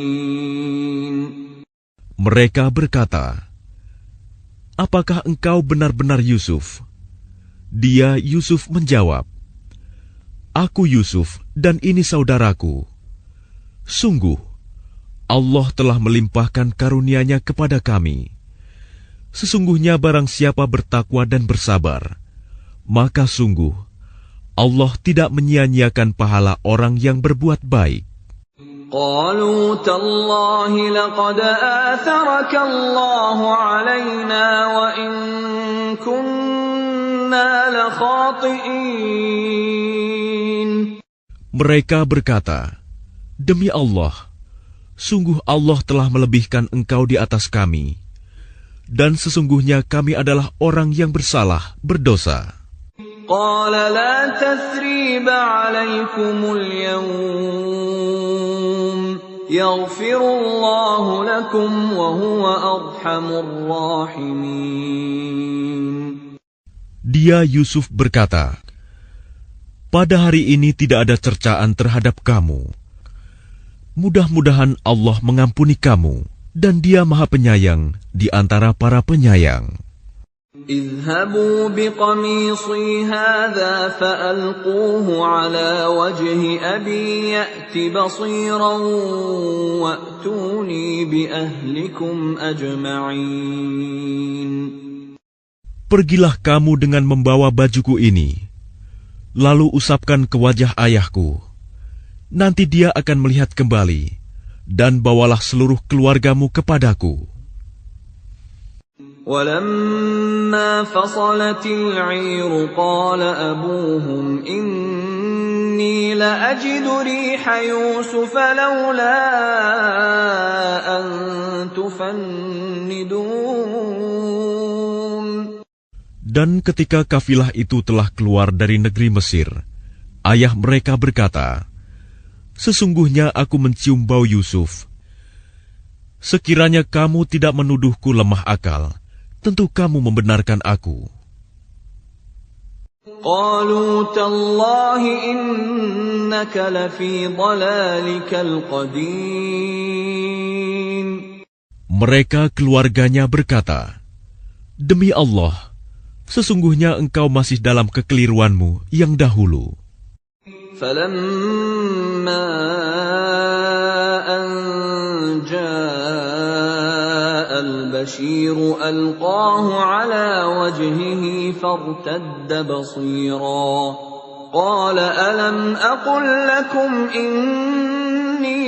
المحسنين. Mereka berkata, apakah engkau benar-benar Yusuf? Dia Yusuf menjawab, aku Yusuf dan ini saudaraku. Sungguh, Allah telah melimpahkan karunia-Nya kepada kami. Sesungguhnya barang siapa bertakwa dan bersabar, maka sungguh Allah tidak menyia-nyiakan pahala orang yang berbuat baik. قالوا تالله لقد آثرك الله علينا وإن كنا لخاطئين. Mereka berkata, "Demi Allah, sungguh Allah telah melebihkan engkau di atas kami, dan sesungguhnya kami adalah orang yang bersalah, berdosa." قال لا تثريب عليكم اليوم يغفر الله لكم وهو أرحم الراحمين. Dia Yusuf berkata, "Pada hari ini tidak ada cercaan terhadap kamu. Mudah-mudahan Allah mengampuni kamu, dan Dia Maha Penyayang di antara para penyayang." اذهبوا بقميصي هذا فألقوه على وجه أبي يأت بصيرا وأتوني بأهلكم أجمعين. Pergilah kamu dengan membawa bajuku ini, lalu usapkan ke wajah ayahku. Nanti dia akan melihat kembali, dan bawalah seluruh keluargamu kepadaku. ولما فصلت العير قال أبوهم إني لأجد ريح يوسف لولا أن تفندون. Dan ketika kafilah itu telah keluar dari negeri Mesir, ayah mereka berkata, "Sesungguhnya aku mencium bau Yusuf. Sekiranya kamu tidak menuduhku lemah akal, tentu kamu membenarkan aku." قالوا تالله إنك لفي ضلالك القديم. Mereka keluarganya berkata, "Demi Allah, sesungguhnya engkau masih dalam kekeliruanmu yang dahulu." فلما أن جاء البشير ألقاه على وجهه فارتد بصيرا قال ألم أقل لكم إني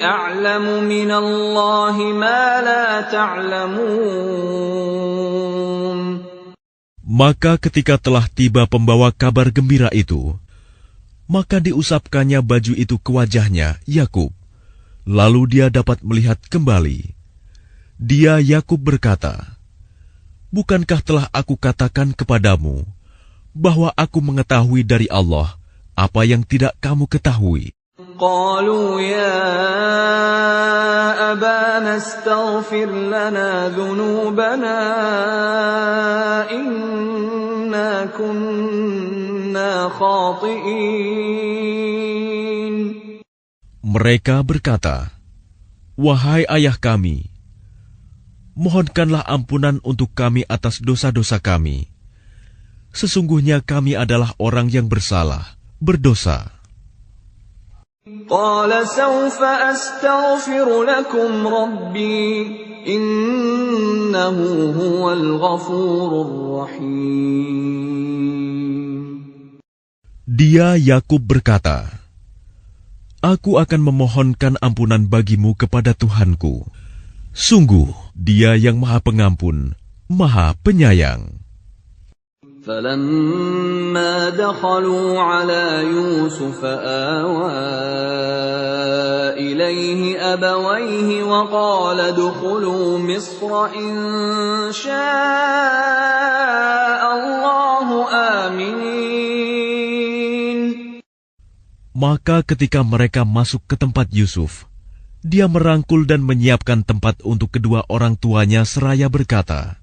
أعلم من الله ما لا تعلمون. Maka ketika telah tiba pembawa kabar gembira itu, maka diusapkannya baju itu ke wajahnya, Yakub. Lalu dia dapat melihat kembali. Dia Yakub berkata, "Bukankah telah aku katakan kepadamu bahwa aku mengetahui dari Allah apa yang tidak kamu ketahui?" قالوا يا أبانا استغفر لنا ذنوبنا إنا كنا خاطئين. Mereka berkata, "Wahai ayah kami, mohonkanlah ampunan untuk kami atas dosa-dosa kami. Sesungguhnya kami adalah orang yang bersalah, berdosa." قال سوف أستغفر لكم ربي إنه هو الغفور الرحيم. Dia Yakub berkata, "Aku akan memohonkan ampunan bagimu kepada Tuhanku. Sungguh, Dia yang Maha Pengampun, Maha Penyayang." فلما دخلوا على يوسف آوى إليه أبويه وقال ادخلوا مصر إن شاء الله آمنين. Maka ketika mereka masuk ke tempat Yusuf, dia merangkul dan menyiapkan tempat untuk kedua orang tuanya seraya berkata,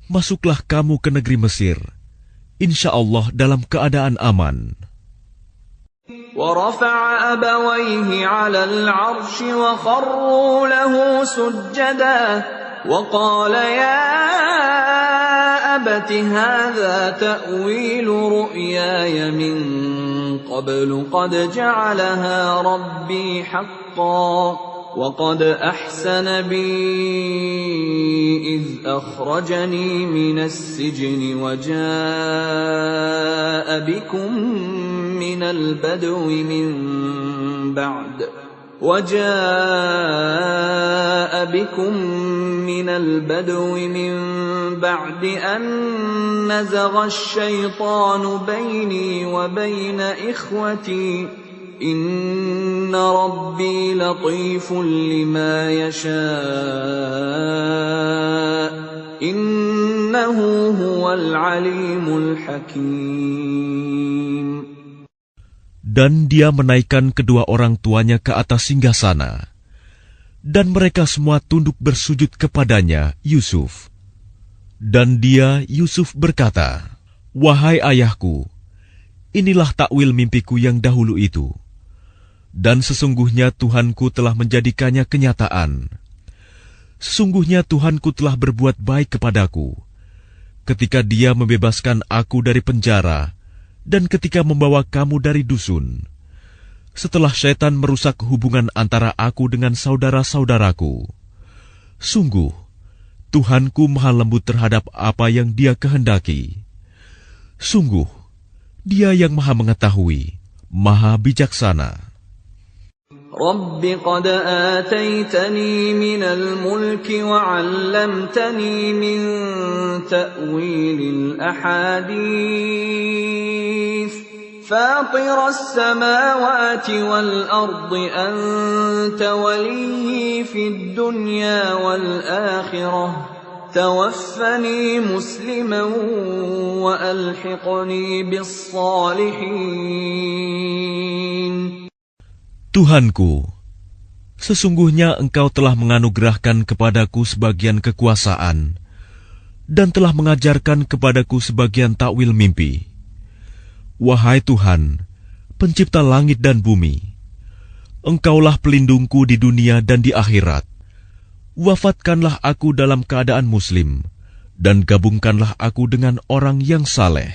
"Masuklah kamu ke negeri Mesir, insya Allah dalam keadaan aman." ورفع أبويه على العرش وخروا له سجدا وقال يا أبت هذا تأويل رؤياي من قبل قد جعلها ربي حقا وقد أحسن بي إذ أخرجني من السجن وجاء بكم من البدو من بعد أن نزغ الشيطان بيني وبين إخوتي إن ربي لطيف لما يشاء إنه هو العليم الحكيم. Dan dia menaikkan kedua orang tuanya ke atas singgasana, dan mereka semua tunduk bersujud kepadanya, Yusuf. Dan dia, Yusuf, berkata, "Wahai ayahku, inilah takwil mimpiku yang dahulu itu. Dan sesungguhnya Tuhanku telah menjadikannya kenyataan. Sesungguhnya Tuhanku telah berbuat baik kepadaku, ketika Dia membebaskan aku dari penjara, dan ketika membawa kamu dari dusun, setelah syaitan merusak hubungan antara aku dengan saudara-saudaraku. Sungguh, Tuhanku maha lembut terhadap apa yang Dia kehendaki. Sungguh, Dia yang maha mengetahui, maha bijaksana." رب قد آتيتني من الملك وعلمتني من تأويل الأحاديث فاطر السماوات والأرض أنت ولي في الدنيا والآخرة توفني مسلما وألحقني بالصالحين. Tuhanku, sesungguhnya Engkau telah menganugerahkan kepadaku sebagian kekuasaan dan telah mengajarkan kepadaku sebagian takwil mimpi. Wahai Tuhan, pencipta langit dan bumi, Engkaulah pelindungku di dunia dan di akhirat. Wafatkanlah aku dalam keadaan muslim, dan gabungkanlah aku dengan orang yang saleh.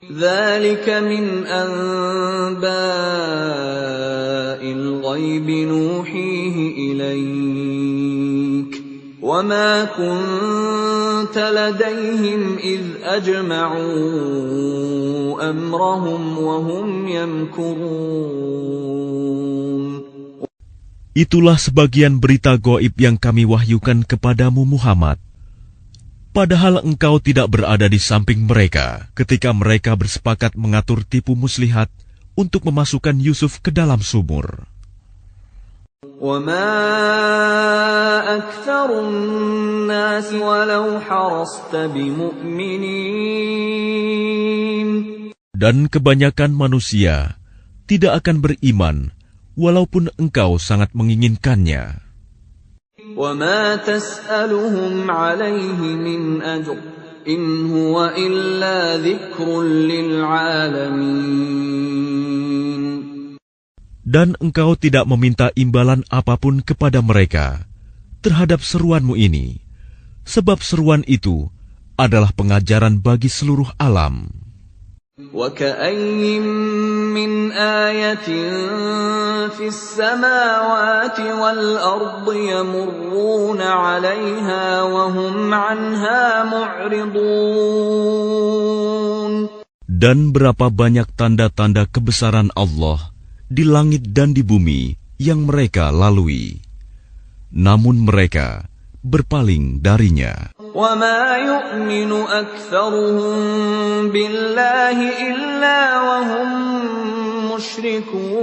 ذلك من أنباء الغيب نوحيه إليك وما كنت لديهم إذ أجمعوا أمرهم وهم يمكرون. Itulah sebagian berita gaib yang kami wahyukan kepadamu Muhammad. Padahal engkau tidak berada di samping mereka ketika mereka bersepakat mengatur tipu muslihat untuk memasukkan Yusuf ke dalam sumur. وَمَا أَكْثَرُ النَّاسِ وَلَوْ حَرَصْتَ بِمُؤْمِنِينَ. Dan kebanyakan manusia tidak akan beriman walaupun engkau sangat menginginkannya. وَمَا تَسْأَلُهُمْ عَلَيْهِ مِنْ أَجْرٍ إِنْ هُوَ إِلَّا ذِكْرٌ لِلْعَالَمِينَ. Dan engkau tidak meminta imbalan apapun kepada mereka terhadap seruanmu ini, sebab seruan itu adalah pengajaran bagi seluruh alam. وَكَأَيٍّ مِّنْ آيَةٍ فِي السَّمَاوَاتِ وَالْأَرْضِ يَمُرُّونَ عَلَيْهَا وَهُمْ عَنْهَا مُعْرِضُونَ. Dan berapa banyak tanda-tanda kebesaran Allah di langit dan di bumi yang mereka lalui, namun mereka berpaling darinya. وَمَا يُؤْمِنُ أَكْثَرُهُم بِاللَّهِ إِلَّا وَهُم مُشْرِكُونَ.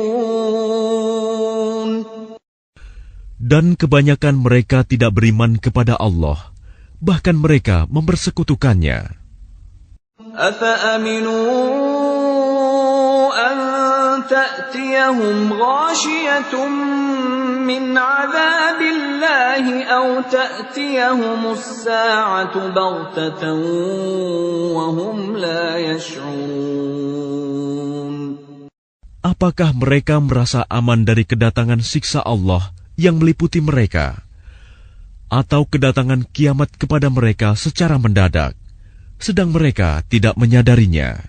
Dan kebanyakan mereka tidak beriman kepada Allah, bahkan mereka mempersekutukannya. أَفَأَمِنُوا أَن تَأْتِيَهُمْ غَاشِيَةٌ مِّنْ عَذَابِ اللَّهِ أَوْ تَأْتِيَهُمُ السَّاعَةُ بَغْتَةً وَهُمْ لَا يَشْعُرُونَ. Apakah mereka merasa aman dari kedatangan siksa Allah yang meliputi mereka, atau kedatangan kiamat kepada mereka secara mendadak, sedang mereka tidak menyadarinya?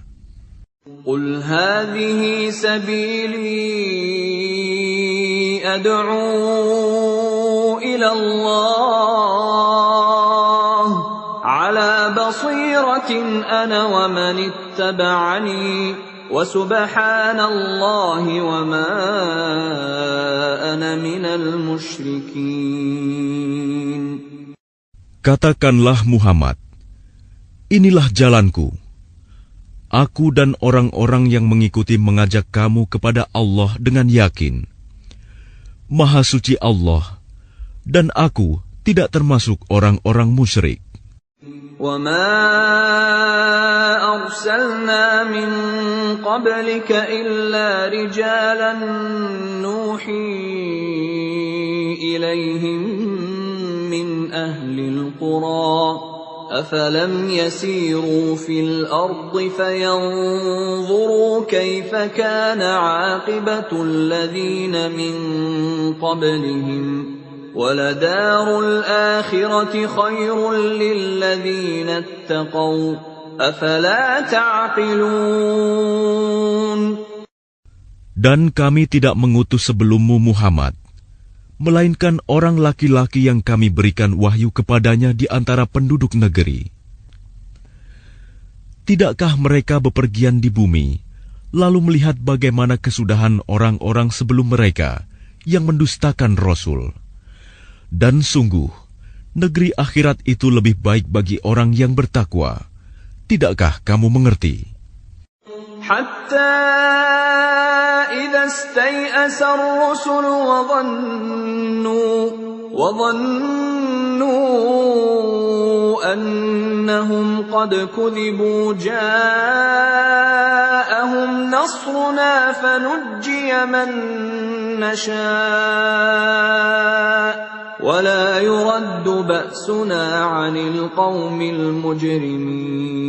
قُلْ هَٰذِهِ سَبِيلِي أَدْعُو إِلَى اللَّهِ دعوة أنا ومن اتبعني وسبحان الله وما أنا من المشركين. Katakanlah Muhammad, inilah jalanku. Aku dan orang-orang yang mengikuti mengajak kamu kepada Allah dengan yakin. Maha suci Allah, dan aku tidak termasuk orang-orang musyrik. وَمَا أَرْسَلْنَا مِن قَبْلِكَ إِلَّا رِجَالًا نُوحِي إِلَيْهِم مِّنْ أَهْلِ الْقُرَىٰ أَفَلَمْ يَسِيرُوا فِي الْأَرْضِ فَيَنظُرُوا كَيْفَ كَانَ عَاقِبَةُ الَّذِينَ مِن قَبْلِهِمْ وَلَدَارُ الْآخِرَةِ خَيْرٌ لِّلَّذِينَ اتَّقَوْا أَفَلَا تَعْقِلُونَ. Dan kami tidak mengutus sebelummu Muhammad, melainkan orang laki-laki yang kami berikan wahyu kepadanya di antara penduduk negeri. Tidakkah mereka bepergian di bumi, lalu melihat bagaimana kesudahan orang-orang sebelum mereka yang mendustakan Rasul? Dan sungguh, negeri akhirat itu lebih baik bagi orang yang bertakwa. Tidakkah kamu mengerti? حتى إذا استيأس الرسل وظنوا أنهم قد كذبوا جاءهم نصرنا فنجي من نشاء ولا يرد بأسنا عن القوم المجرمين.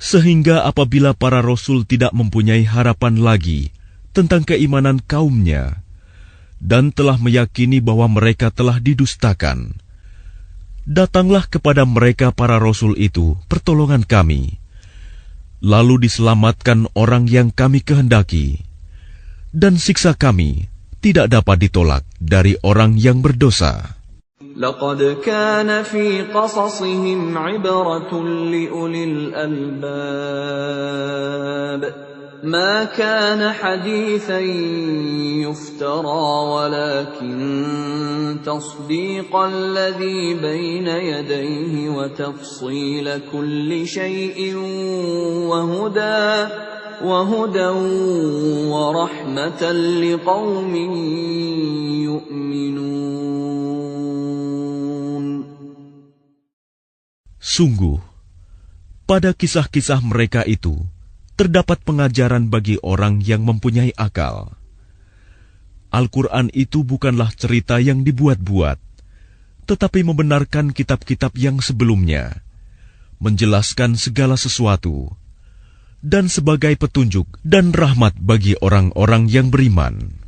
Sehingga apabila para rasul tidak mempunyai harapan lagi tentang keimanan kaumnya dan telah meyakini bahwa mereka telah didustakan, datanglah kepada mereka para rasul itu pertolongan kami, lalu diselamatkan orang yang kami kehendaki, dan siksa kami tidak dapat ditolak dari orang yang berdosa. لقد كان في قصصهم عبرة لأولي الألباب ما كان حديثا يفترى ولكن تصديق الذي بين يديه وتفصيل كل شيء وهدى ورحمة لقوم يؤمنون. Sungguh, pada kisah-kisah mereka itu terdapat pengajaran bagi orang yang mempunyai akal. Al-Quran itu bukanlah cerita yang dibuat-buat, tetapi membenarkan kitab-kitab yang sebelumnya, menjelaskan segala sesuatu, dan sebagai petunjuk dan rahmat bagi orang-orang yang beriman.